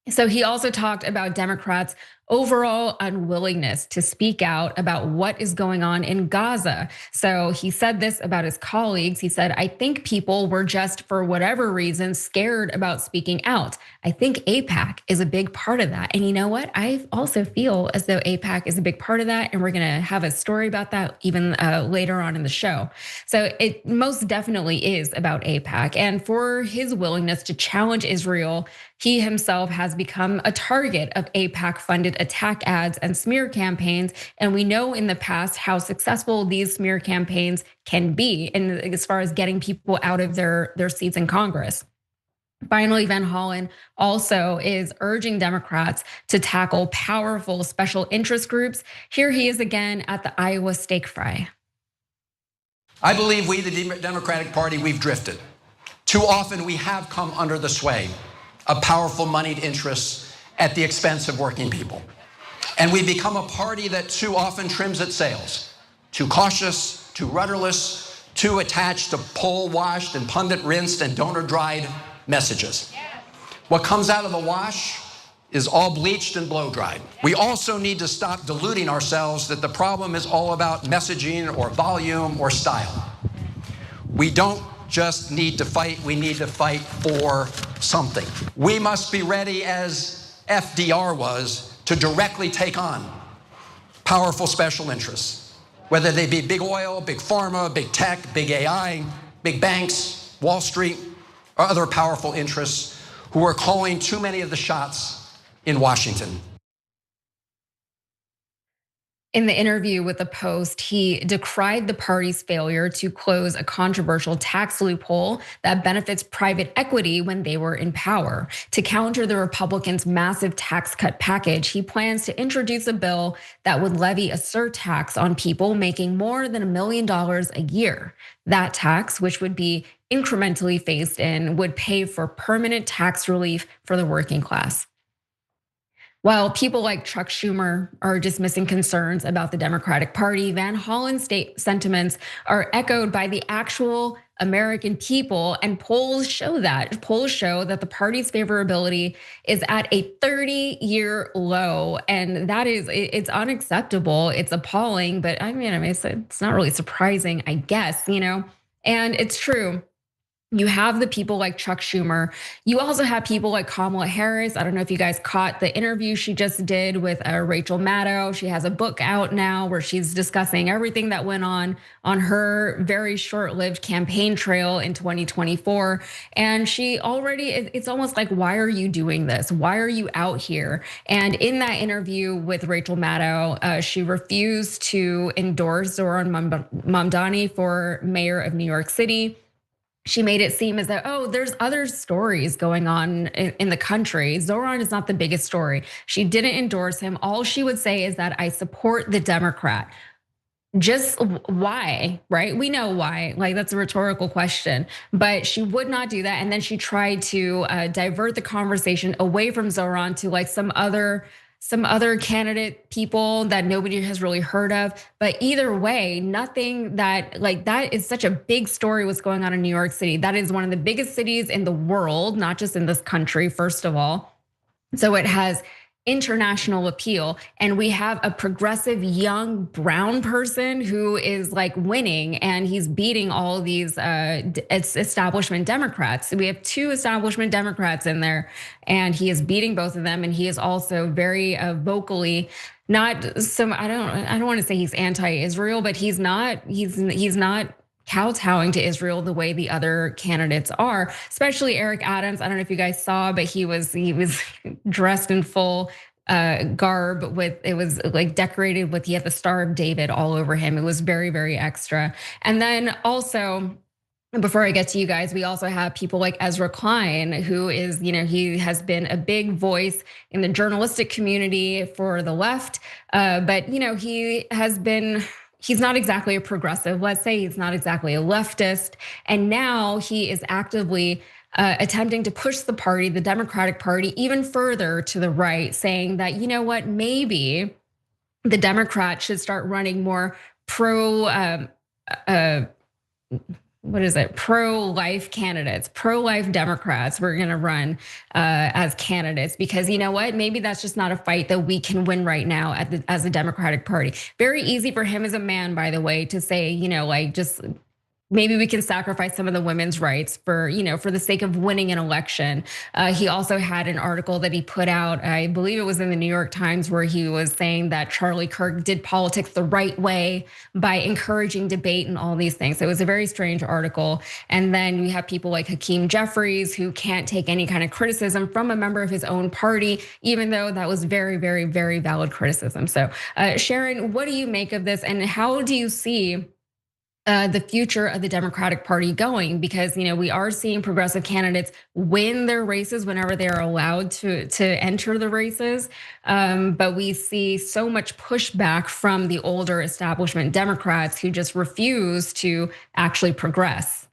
So he also talked about Democrats' overall unwillingness to speak out about what is going on in Gaza. So he said this about his colleagues. He said, I think people were just, for whatever reason, scared about speaking out. I think AIPAC is a big part of that. And you know what? I also feel as though AIPAC is a big part of that. And we're gonna have a story about that even later on in the show. So it most definitely is about AIPAC. And for his willingness to challenge Israel, he himself has become a target of AIPAC-funded attack ads and smear campaigns. And we know in the past how successful these smear campaigns can be as far as getting people out of their seats in Congress. Finally, Van Hollen also is urging Democrats to tackle powerful special interest groups. Here he is again at the Iowa steak fry. I believe we, the Democratic Party, we've drifted. Too often we have come under the sway of powerful moneyed interests at the expense of working people. And we've become a party that too often trims its sails, too cautious, too rudderless, too attached to poll-washed and pundit-rinsed and donor-dried messages. What comes out of the wash is all bleached and blow-dried. We also need to stop deluding ourselves that the problem is all about messaging or volume or style. We don't just need to fight, we need to fight for something. We must be ready, as FDR was, to directly take on powerful special interests, whether they be big oil, big pharma, big tech, big AI, big banks, Wall Street, or other powerful interests who are calling too many of the shots in Washington. In the interview with The Post, he decried the party's failure to close a controversial tax loophole that benefits private equity when they were in power. To counter the Republicans' massive tax cut package, he plans to introduce a bill that would levy a surtax on people making more than $1 million a year. That tax, which would be incrementally phased in, would pay for permanent tax relief for the working class. While people like Chuck Schumer are dismissing concerns about the Democratic Party, Van Hollen's sentiments are echoed by the actual American people, and polls show that. Polls show that the party's favorability is at a 30-year low, and that is, it's unacceptable. It's appalling, but I mean, it's not really surprising, I guess, you know? And it's true. You have the people like Chuck Schumer. You also have people like Kamala Harris. I don't know if you guys caught the interview she just did with Rachel Maddow. She has a book out now where she's discussing everything that went on her very short-lived campaign trail in 2024. And she already, it's almost like, why are you doing this? Why are you out here? And in that interview with Rachel Maddow, she refused to endorse Zohran Mamdani for mayor of New York City. she made it seem as though, oh, there's other stories going on in the country. Zoran is not the biggest story. She didn't endorse him. All she would say is that I support the Democrat. Just why, right? We know why, like that's a rhetorical question, but she would not do that. And then she tried to divert the conversation away from Zoran to like some other candidate people that nobody has really heard of. But either way, nothing that is such a big story what's going on in New York City. That is one of the biggest cities in the world, not just in this country, first of all. So it has international appeal, and we have a progressive young brown person who is like winning, and he's beating all these establishment Democrats. So we have 2 establishment Democrats in there, and he is beating both of them. And he is also very vocally not some. I don't want to say he's anti-Israel, but he's not kowtowing to Israel the way the other candidates are, especially Eric Adams. I don't know if you guys saw, but he was dressed in full garb it was like decorated with, he had the Star of David all over him. It was very, very extra. And then also, before I get to you guys, we also have people like Ezra Klein, who is, he has been a big voice in the journalistic community for the left, but he's not exactly a progressive, let's say. He's not exactly a leftist. And now he is actively attempting to push the party, the Democratic Party, even further to the right, saying that, you know what, maybe the Democrats should start running more pro-life candidates, pro-life Democrats. We're gonna run as candidates because you know what? Maybe that's just not a fight that we can win right now as the Democratic Party. Very easy for him as a man, by the way, to say, just maybe we can sacrifice some of the women's rights for the sake of winning an election. He also had an article that he put out, I believe it was in the New York Times, where he was saying that Charlie Kirk did politics the right way by encouraging debate and all these things. So it was a very strange article. And then we have people like Hakeem Jeffries, who can't take any kind of criticism from a member of his own party, even though that was very, very, very valid criticism. So Sharon, what do you make of this, and how do you see the future of the Democratic Party going? Because we are seeing progressive candidates win their races whenever they are allowed to enter the races, but we see so much pushback from the older establishment Democrats who just refuse to actually progress.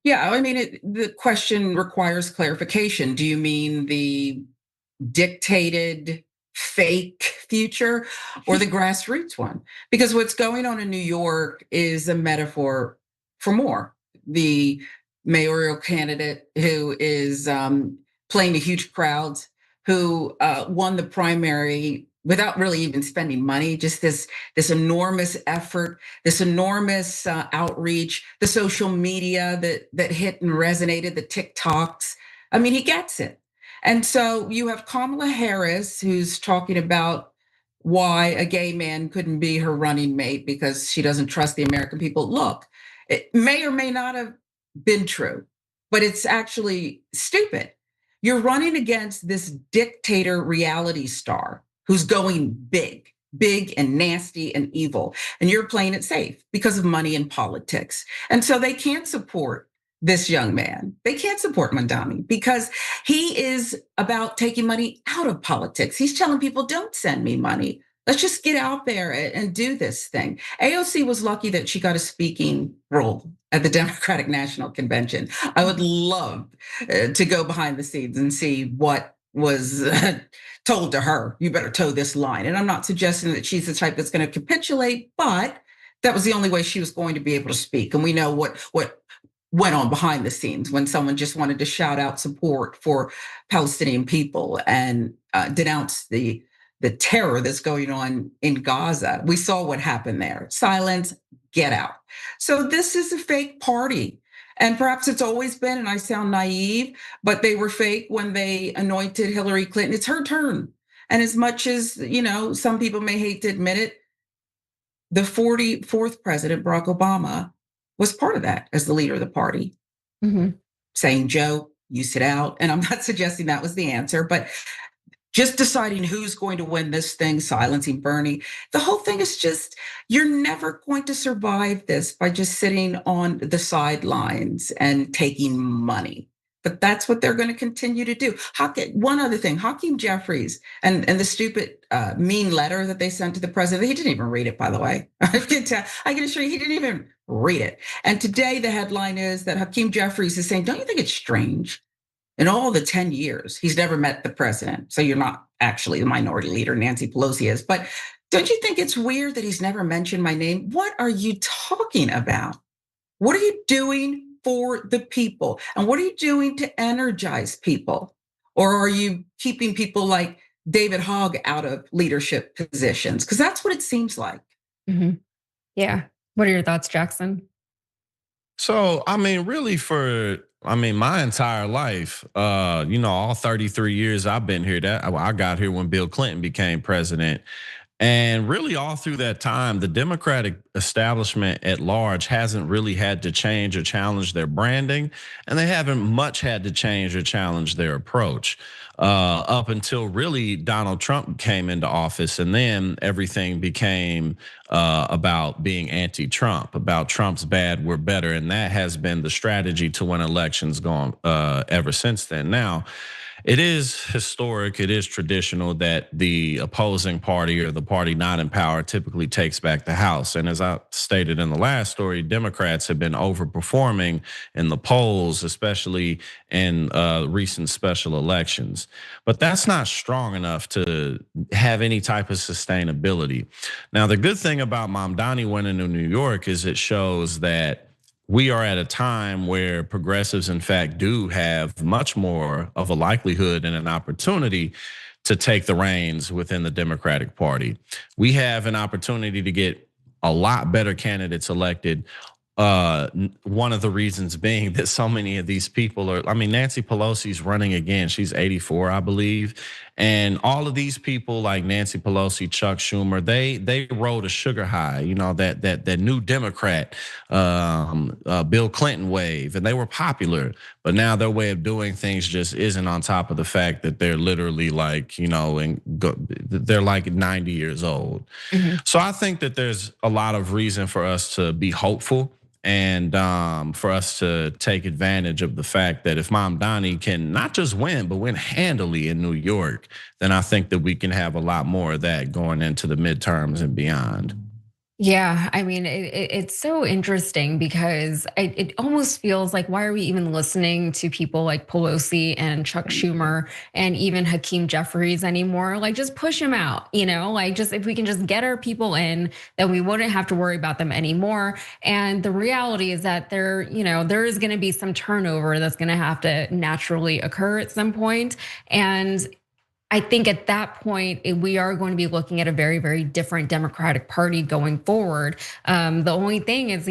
Yeah, I mean, the question requires clarification. Do you mean the dictated fake future or the grassroots one? Because what's going on in New York is a metaphor for more. The mayoral candidate who is playing to huge crowds, who won the primary without really even spending money, just this enormous effort, this enormous outreach, the social media that hit and resonated, the TikToks. I mean, he gets it. And so you have Kamala Harris, who's talking about why a gay man couldn't be her running mate because she doesn't trust the American people. Look, it may or may not have been true, but it's actually stupid. You're running against this dictator reality star who's going big and nasty and evil, and you're playing it safe because of money and politics. And so they can't support this young man. They can't support Mamdani because he is about taking money out of politics. He's telling people, don't send me money. Let's just get out there and do this thing. AOC was lucky that she got a speaking role at the Democratic National Convention. I would love to go behind the scenes and see what was told to her. You better toe this line. And I'm not suggesting that she's the type that's going to capitulate, but that was the only way she was going to be able to speak. And we know what went on behind the scenes when someone just wanted to shout out support for Palestinian people and denounce the terror that's going on in Gaza. We saw what happened there. Silence, get out. So this is a fake party. And perhaps it's always been, and I sound naive, but they were fake when they anointed Hillary Clinton. It's her turn. And as much as, some people may hate to admit it, the 44th president, Barack Obama, was part of that as the leader of the party, saying, Joe, you sit out. And I'm not suggesting that was the answer, but just deciding who's going to win this thing, silencing Bernie. The whole thing is just, you're never going to survive this by just sitting on the sidelines and taking money. But that's what they're going to continue to do. One other thing, Hakeem Jeffries and the stupid mean letter that they sent to the president, he didn't even read it, by the way. I can assure you, he didn't even read it. And today the headline is that Hakeem Jeffries is saying, don't you think it's strange? In all the 10 years, he's never met the president. So you're not actually the minority leader, Nancy Pelosi is. But don't you think it's weird that he's never mentioned my name? What are you talking about? What are you doing for the people? And what are you doing to energize people? Or are you keeping people like David Hogg out of leadership positions? Because that's what it seems like. Yeah. What are your thoughts, Jackson? So, I mean, really my entire life, all 33 years I've been here, I got here when Bill Clinton became president. And really all through that time, the Democratic establishment at large hasn't really had to change or challenge their branding, and they haven't much had to change or challenge their approach up until really Donald Trump came into office, and then everything became about being anti-Trump, about Trump's bad, we're better, and that has been the strategy to win elections ever since then. Now, it is historic, it is traditional that the opposing party or the party not in power typically takes back the House. And as I stated in the last story, Democrats have been overperforming in the polls, especially in recent special elections. But that's not strong enough to have any type of sustainability. Now, the good thing about Mamdani winning in New York is it shows that we are at a time where progressives, in fact, do have much more of a likelihood and an opportunity to take the reins within the Democratic Party. We have an opportunity to get a lot better candidates elected. One of the reasons being that so many of these people Nancy Pelosi's running again. She's 84, I believe. And all of these people like Nancy Pelosi, Chuck Schumer, they rode a sugar high, that new Democrat, Bill Clinton wave, and they were popular. But now their way of doing things just isn't on top of the fact that they're literally they're like 90 years old. So I think that there's a lot of reason for us to be hopeful. And for us to take advantage of the fact that if Mamdani can not just win, but win handily in New York, then I think that we can have a lot more of that going into the midterms and beyond. Yeah, I mean, it's so interesting because it almost feels like, why are we even listening to people like Pelosi and Chuck Schumer and even Hakeem Jeffries anymore? Like, just push them out, just if we can just get our people in, then we wouldn't have to worry about them anymore. And the reality is that there is going to be some turnover that's going to have to naturally occur at some point. And I think at that point, we are going to be looking at a very, very different Democratic Party going forward. The only thing is,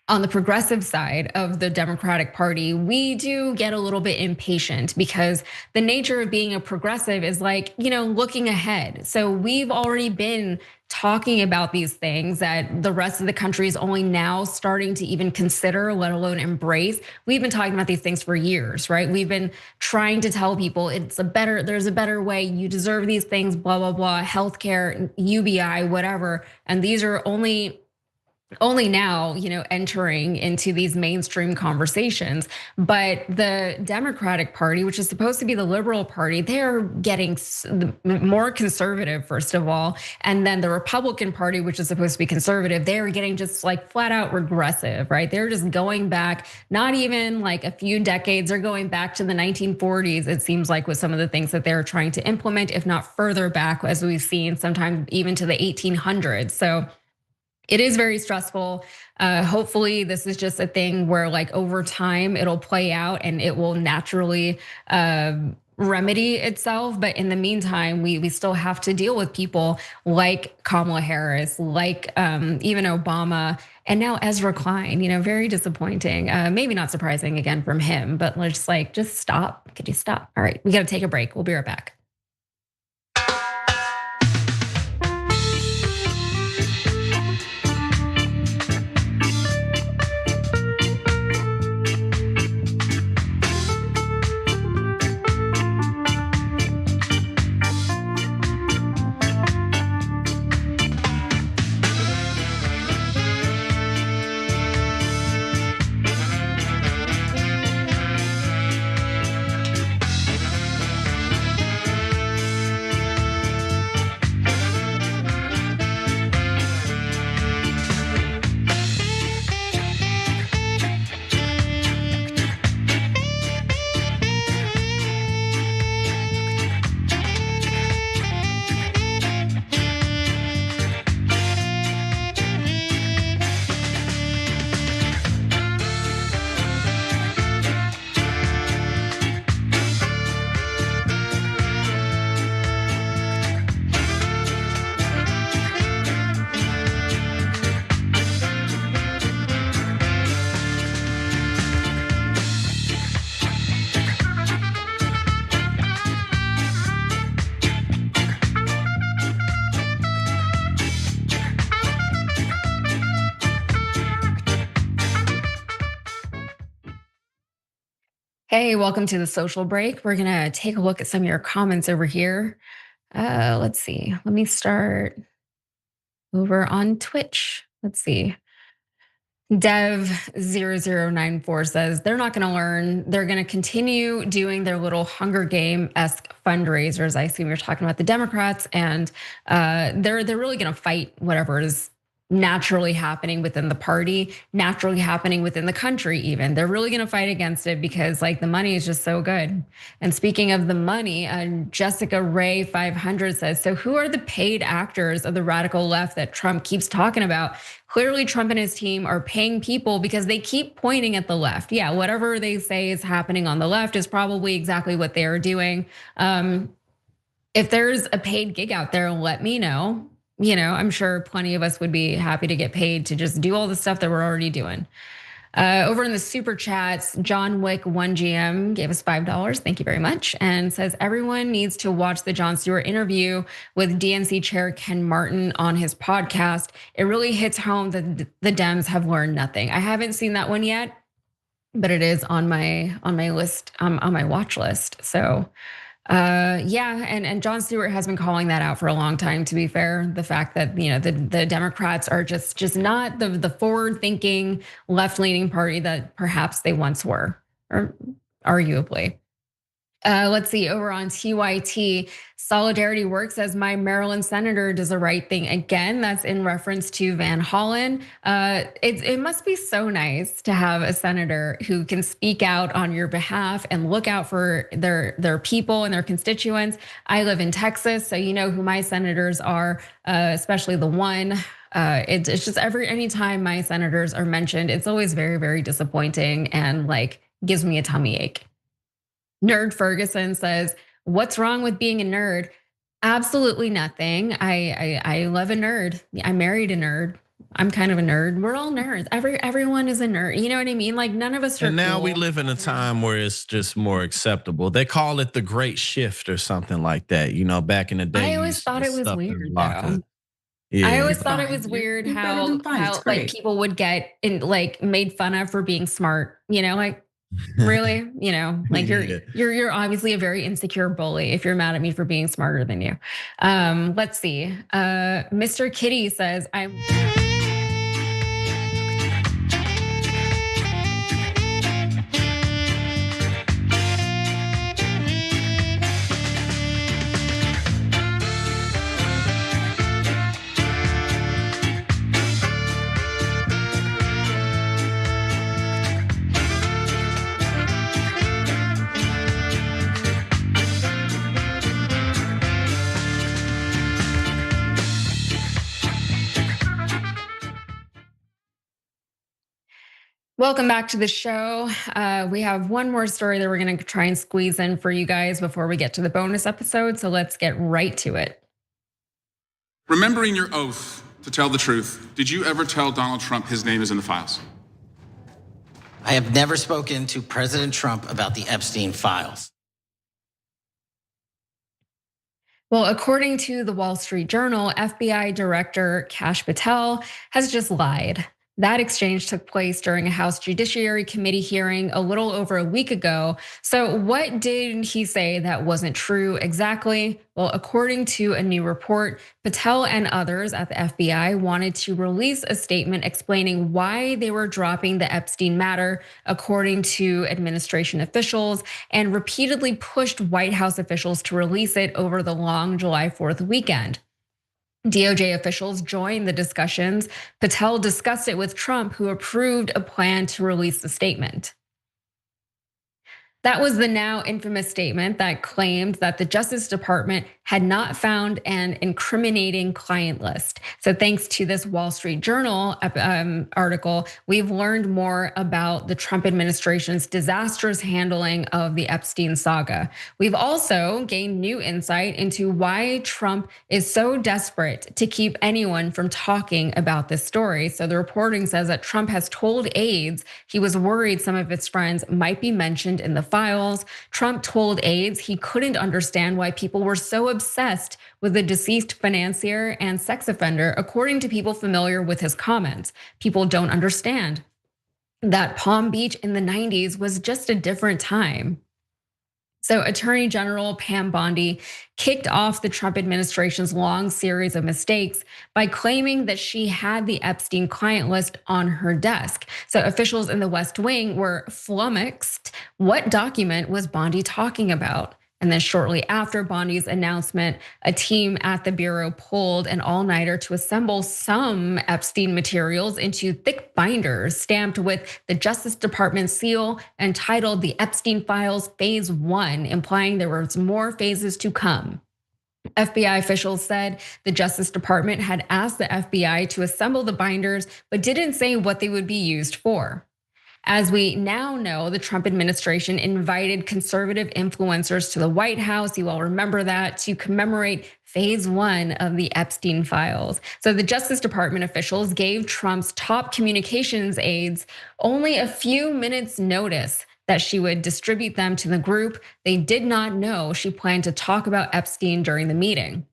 on the progressive side of the Democratic Party, we do get a little bit impatient because the nature of being a progressive is looking ahead. So we've already been talking about these things that the rest of the country is only now starting to even consider, let alone embrace. We've been talking about these things for years, right? We've been trying to tell people there's a better way, you deserve these things, blah, blah, blah, healthcare, UBI, whatever. And these are only now, entering into these mainstream conversations. But the Democratic Party, which is supposed to be the liberal party, they're getting more conservative, first of all. And then the Republican Party, which is supposed to be conservative, they're getting just flat out regressive, right? They're just going back, not even a few decades, they're going back to the 1940s, it seems like, with some of the things that they're trying to implement, if not further back, as we've seen, sometimes even to the 1800s. So it is very stressful. Hopefully this is just a thing where over time it'll play out and it will naturally remedy itself. But in the meantime, we still have to deal with people like Kamala Harris, like even Obama, and now Ezra Klein, very disappointing. Maybe not surprising again from him, but let's just stop. Could you stop? All right, we gotta take a break. We'll be right back. Hey, welcome to the social break. We're gonna take a look at some of your comments over here. Let's see. Let me start over on Twitch. Let's see. Dev0094 says they're not going to learn. They're going to continue doing their little Hunger Game-esque fundraisers. I assume you're talking about the Democrats, and they're really going to fight whatever is naturally happening within the party, naturally happening within the country even. They're really going to fight against it because like the money is just so good. And speaking of the money, Jessica Ray 500 says, so who are the paid actors of the radical left that Trump keeps talking about? Clearly Trump and his team are paying people because they keep pointing at the left. Yeah, whatever they say is happening on the left is probably exactly what they are doing. If there's a paid gig out there, let me know. You know, I'm sure plenty of us would be happy to get paid to just do all the stuff that we're already doing. Over in the super chats, John Wick 1GM gave us $5. Thank you very much. And says everyone needs to watch the Jon Stewart interview with DNC chair Ken Martin on his podcast. It really hits home that the Dems have learned nothing. I haven't seen that one yet, but it is on my list, on my watch list. So yeah, and Jon Stewart has been calling that out for a long time, to be fair. The fact that, the Democrats are just not the forward-thinking, left-leaning party that perhaps they once were, or arguably. Let's see, over on TYT, Solidarity Works as my Maryland senator does the right thing again. That's in reference to Van Hollen. It must be so nice to have a senator who can speak out on your behalf and look out for their people and their constituents. I live in Texas, so you know who my senators are, especially the one. It's just anytime my senators are mentioned, it's always very, very disappointing and like gives me a tummy ache. Nerd Ferguson says, what's wrong with being a nerd? Absolutely nothing. I love a nerd. I married a nerd. I'm kind of a nerd. We're all nerds. Everyone is a nerd. You know what I mean? Like none of us are. And now cool. we live in a time where it's just more acceptable. They call it the Great Shift or something like that. Back in the day. I always thought it was weird though. Yeah. I always thought it was weird how like people would get made fun of for being smart. Really, like you're obviously a very insecure bully if you're mad at me for being smarter than you. Let's see. Mr. Kitty says I'm. Welcome back to the show. We have one more story that we're going to try and squeeze in for you guys before we get to the bonus episode. So let's get right to it. Remembering your oath to tell the truth, did you ever tell Donald Trump his name is in the files? I have never spoken to President Trump about the Epstein files. Well, according to the Wall Street Journal, FBI Director Kash Patel has just lied. That exchange took place during a House Judiciary Committee hearing a little over a week ago. So what did he say that wasn't true exactly? Well, according to a new report, Patel and others at the FBI wanted to release a statement explaining why they were dropping the Epstein matter, according to administration officials, and repeatedly pushed White House officials to release it over the long July 4th weekend. DOJ officials joined the discussions. Patel discussed it with Trump, who approved a plan to release the statement. That was the now infamous statement that claimed that the Justice Department had not found an incriminating client list. So thanks to this Wall Street Journal article, we've learned more about the Trump administration's disastrous handling of the Epstein saga. We've also gained new insight into why Trump is so desperate to keep anyone from talking about this story. So the reporting says that Trump has told aides he was worried some of his friends might be mentioned in the files. Trump told aides he couldn't understand why people were so obsessed with the deceased financier and sex offender, according to people familiar with his comments. People don't understand. that Palm Beach in the 90s was just a different time. So Attorney General Pam Bondi kicked off the Trump administration's long series of mistakes by claiming that she had the Epstein client list on her desk. So officials in the West Wing were flummoxed. What document was Bondi talking about? And then shortly after Bondi's announcement, a team at the Bureau pulled an all-nighter to assemble some Epstein materials into thick binders stamped with the Justice Department seal and titled the Epstein Files Phase 1, implying there were more phases to come. FBI officials said the Justice Department had asked the FBI to assemble the binders, but didn't say what they would be used for. As we now know, the Trump administration invited conservative influencers to the White House. You all remember that, to commemorate phase 1 of the Epstein files. So the Justice Department officials gave Trump's top communications aides only a few minutes notice that she would distribute them to the group. They did not know she planned to talk about Epstein during the meeting.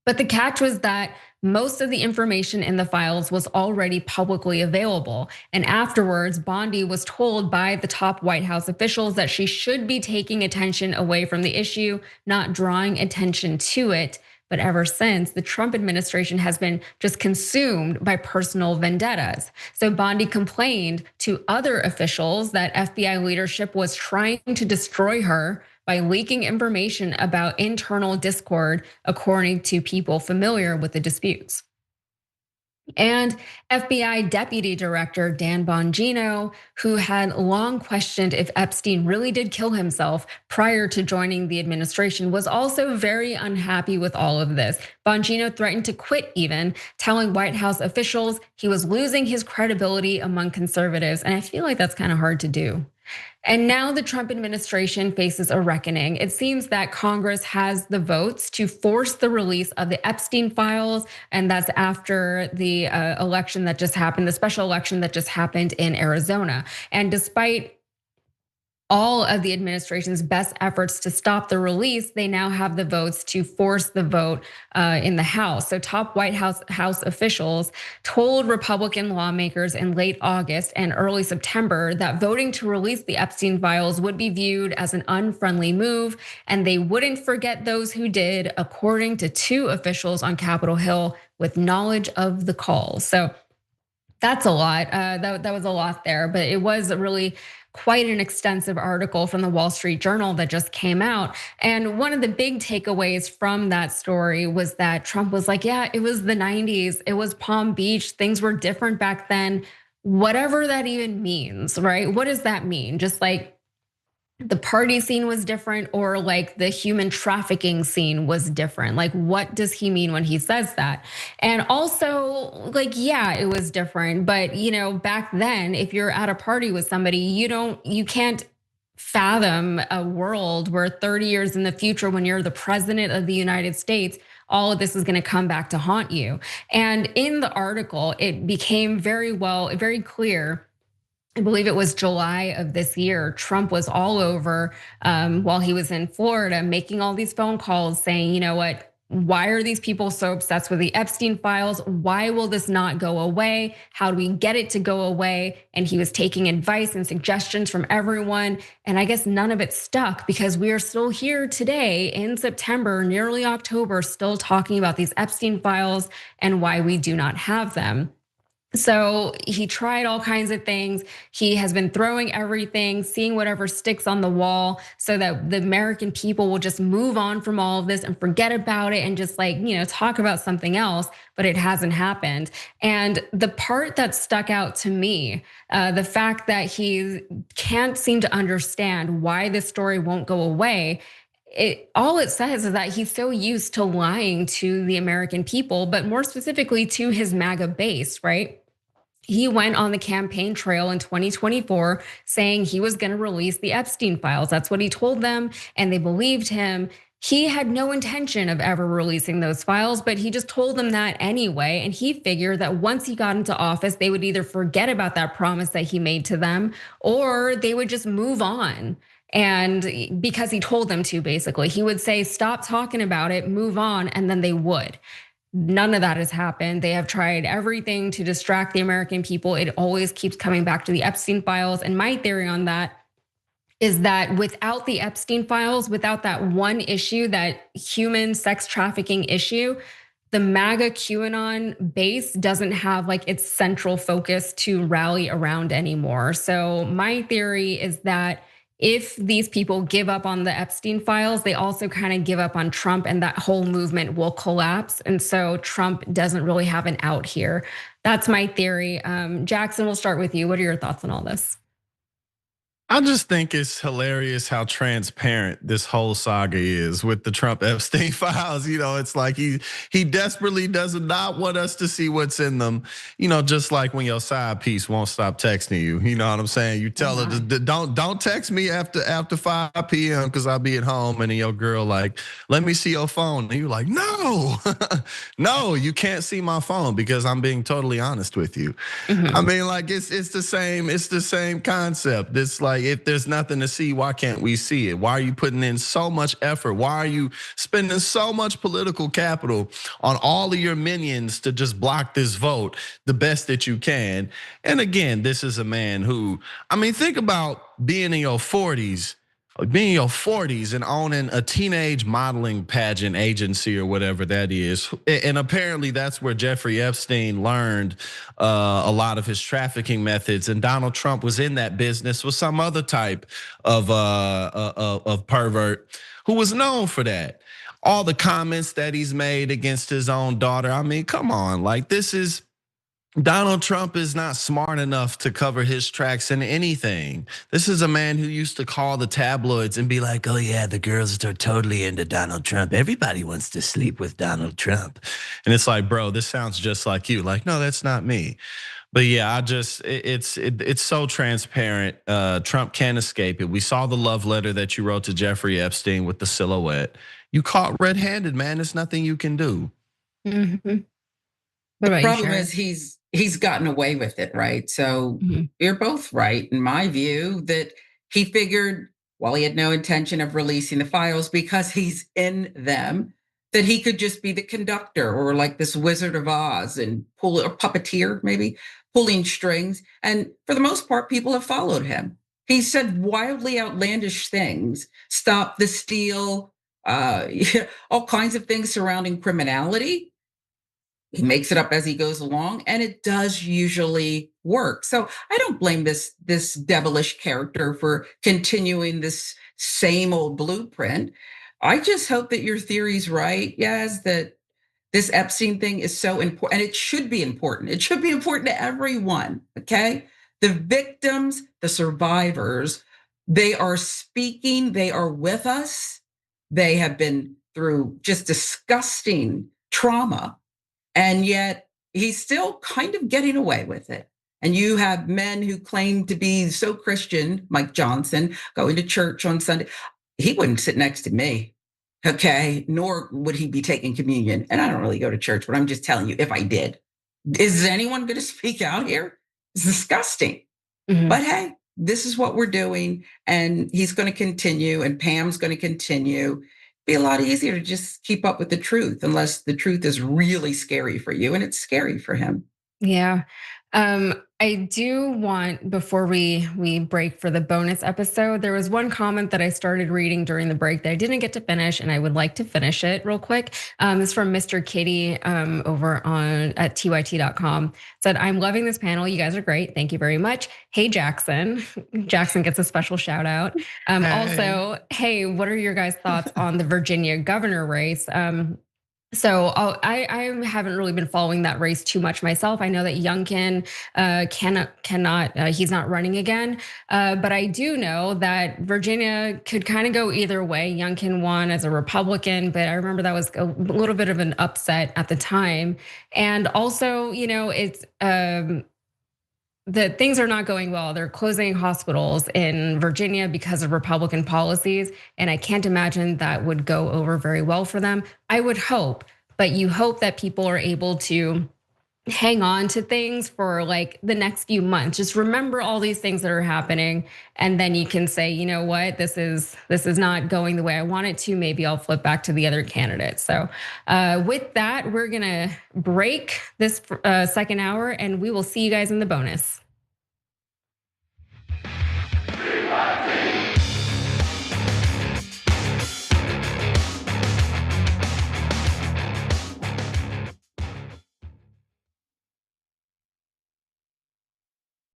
But the catch was that most of the information in the files was already publicly available. And afterwards, Bondi was told by the top White House officials that she should be taking attention away from the issue, not drawing attention to it. But ever since, the Trump administration has been just consumed by personal vendettas. So Bondi complained to other officials that FBI leadership was trying to destroy her by leaking information about internal discord, according to people familiar with the disputes. And FBI Deputy Director Dan Bongino, who had long questioned if Epstein really did kill himself prior to joining the administration, was also very unhappy with all of this. Bongino threatened to quit even, telling White House officials he was losing his credibility among conservatives. And I feel like that's kind of hard to do. And now the Trump administration faces a reckoning. It seems that Congress has the votes to force the release of the Epstein files, and that's after the election that just happened, the special election that just happened in Arizona. And despite all of the administration's best efforts to stop the release, they now have the votes to force the vote in the House. So top White House officials told Republican lawmakers in late August and early September that voting to release the Epstein files would be viewed as an unfriendly move, and they wouldn't forget those who did, according to 2 officials on Capitol Hill with knowledge of the calls. So that's a lot. That was a lot there, but it was really quite an extensive article from the Wall Street Journal that just came out. And one of the big takeaways from that story was that Trump was like, yeah, it was the 90s, it was Palm Beach, things were different back then. Whatever that even means, right? What does that mean? Just like the party scene was different, or like the human trafficking scene was different? Like, what does he mean when he says that? And also, like, yeah, it was different, but back then, if you're at a party with somebody, you can't fathom a world where 30 years in the future, when you're the president of the United States, all of this is going to come back to haunt you. And in the article, it became very clear. I believe it was July of this year, Trump was all over while he was in Florida, making all these phone calls saying, you know what, why are these people so obsessed with the Epstein files? Why will this not go away? How do we get it to go away? And he was taking advice and suggestions from everyone. And I guess none of it stuck, because we are still here today in September, nearly October, still talking about these Epstein files and why we do not have them. So he tried all kinds of things. He has been throwing everything, seeing whatever sticks on the wall, so that the American people will just move on from all of this and forget about it and just talk about something else, but it hasn't happened. And the part that stuck out to me, the fact that he can't seem to understand why this story won't go away. All it says is that he's so used to lying to the American people, but more specifically to his MAGA base, right? He went on the campaign trail in 2024 saying he was going to release the Epstein files. That's what he told them, and they believed him. He had no intention of ever releasing those files, but he just told them that anyway. And he figured that once he got into office, they would either forget about that promise that he made to them, or they would just move on. And because he told them to, basically, he would say, stop talking about it, move on, and then they would. None of that has happened. They have tried everything to distract the American people. It always keeps coming back to the Epstein files. And my theory on that is that without the Epstein files, without that one issue, that human sex trafficking issue, the MAGA QAnon base doesn't have like its central focus to rally around anymore. So my theory is that if these people give up on the Epstein files, they also kind of give up on Trump, and that whole movement will collapse. And so Trump doesn't really have an out here. That's my theory. Jackson, we'll start with you. What are your thoughts on all this? I just think it's hilarious how transparent this whole saga is with the Trump Epstein files. It's like he desperately does not want us to see what's in them. Just like when your side piece won't stop texting you. You know what I'm saying? You tell her, don't text me after 5 p.m. because I'll be at home. And then your girl like, let me see your phone. And you're like, no, no, you can't see my phone because I'm being totally honest with you. I mean, like it's the same concept. It's like, if there's nothing to see, why can't we see it? Why are you putting in so much effort? Why are you spending so much political capital on all of your minions to just block this vote the best that you can? And again, this is a man who, I mean, think about being in your 40s and owning a teenage modeling pageant agency or whatever that is. And apparently that's where Jeffrey Epstein learned a lot of his trafficking methods. And Donald Trump was in that business with some other type of pervert who was known for that. All the comments that he's made against his own daughter. I mean, come on, like Donald Trump is not smart enough to cover his tracks in anything. This is a man who used to call the tabloids and be like, oh yeah, the girls are totally into Donald Trump. Everybody wants to sleep with Donald Trump. And it's like, bro, this sounds just like you. Like, no, that's not me. But yeah, it's so transparent. Trump can't escape it. We saw the love letter that you wrote to Jeffrey Epstein with the silhouette. You caught red-handed, man. There's nothing you can do. The problem is he's gotten away with it, right? So you're both right, in my view, that he figured, while he had no intention of releasing the files because he's in them, that he could just be the conductor or like this Wizard of Oz and pull a puppeteer, maybe pulling strings. And for the most part, people have followed him. He said wildly outlandish things, stop the steal, all kinds of things surrounding criminality. He makes it up as he goes along, and it does usually work. So I don't blame this devilish character for continuing this same old blueprint. I just hope that your theory's right, Yaz, that this Epstein thing is so important, and it should be important. It should be important to everyone, okay? The victims, the survivors, they are speaking, they are with us. They have been through just disgusting trauma. And yet he's still kind of getting away with it. And you have men who claim to be so Christian, Mike Johnson, going to church on Sunday. He wouldn't sit next to me, okay? Nor would he be taking communion. And I don't really go to church, but I'm just telling you, if I did, is anyone going to speak out here? It's disgusting. But hey, this is what we're doing. And he's going to continue, and Pam's going to continue. Be a lot easier to just keep up with the truth, unless the truth is really scary for you, and it's scary for him. Yeah. I do want, before we break for the bonus episode, there was one comment that I started reading during the break that I didn't get to finish, and I would like to finish it real quick. It's from Mr. Kitty over at tyt.com. Said, I'm loving this panel. You guys are great. Thank you very much. Hey, Jackson. Jackson gets a special shout out. Also, hey, what are your guys' thoughts on the Virginia governor race? So I haven't really been following that race too much myself. I know that Youngkin cannot, he's not running again. But I do know that Virginia could kind of go either way. Youngkin won as a Republican, but I remember that was a little bit of an upset at the time. And also, it's that things are not going well. They're closing hospitals in Virginia because of Republican policies. And I can't imagine that would go over very well for them. I would hope, but you hope that people are able to hang on to things for like the next few months. Just remember all these things that are happening, and then you can say, you know what, this is not going the way I want it to. Maybe I'll flip back to the other candidate. So with that, we're gonna break this second hour, and we will see you guys in the bonus.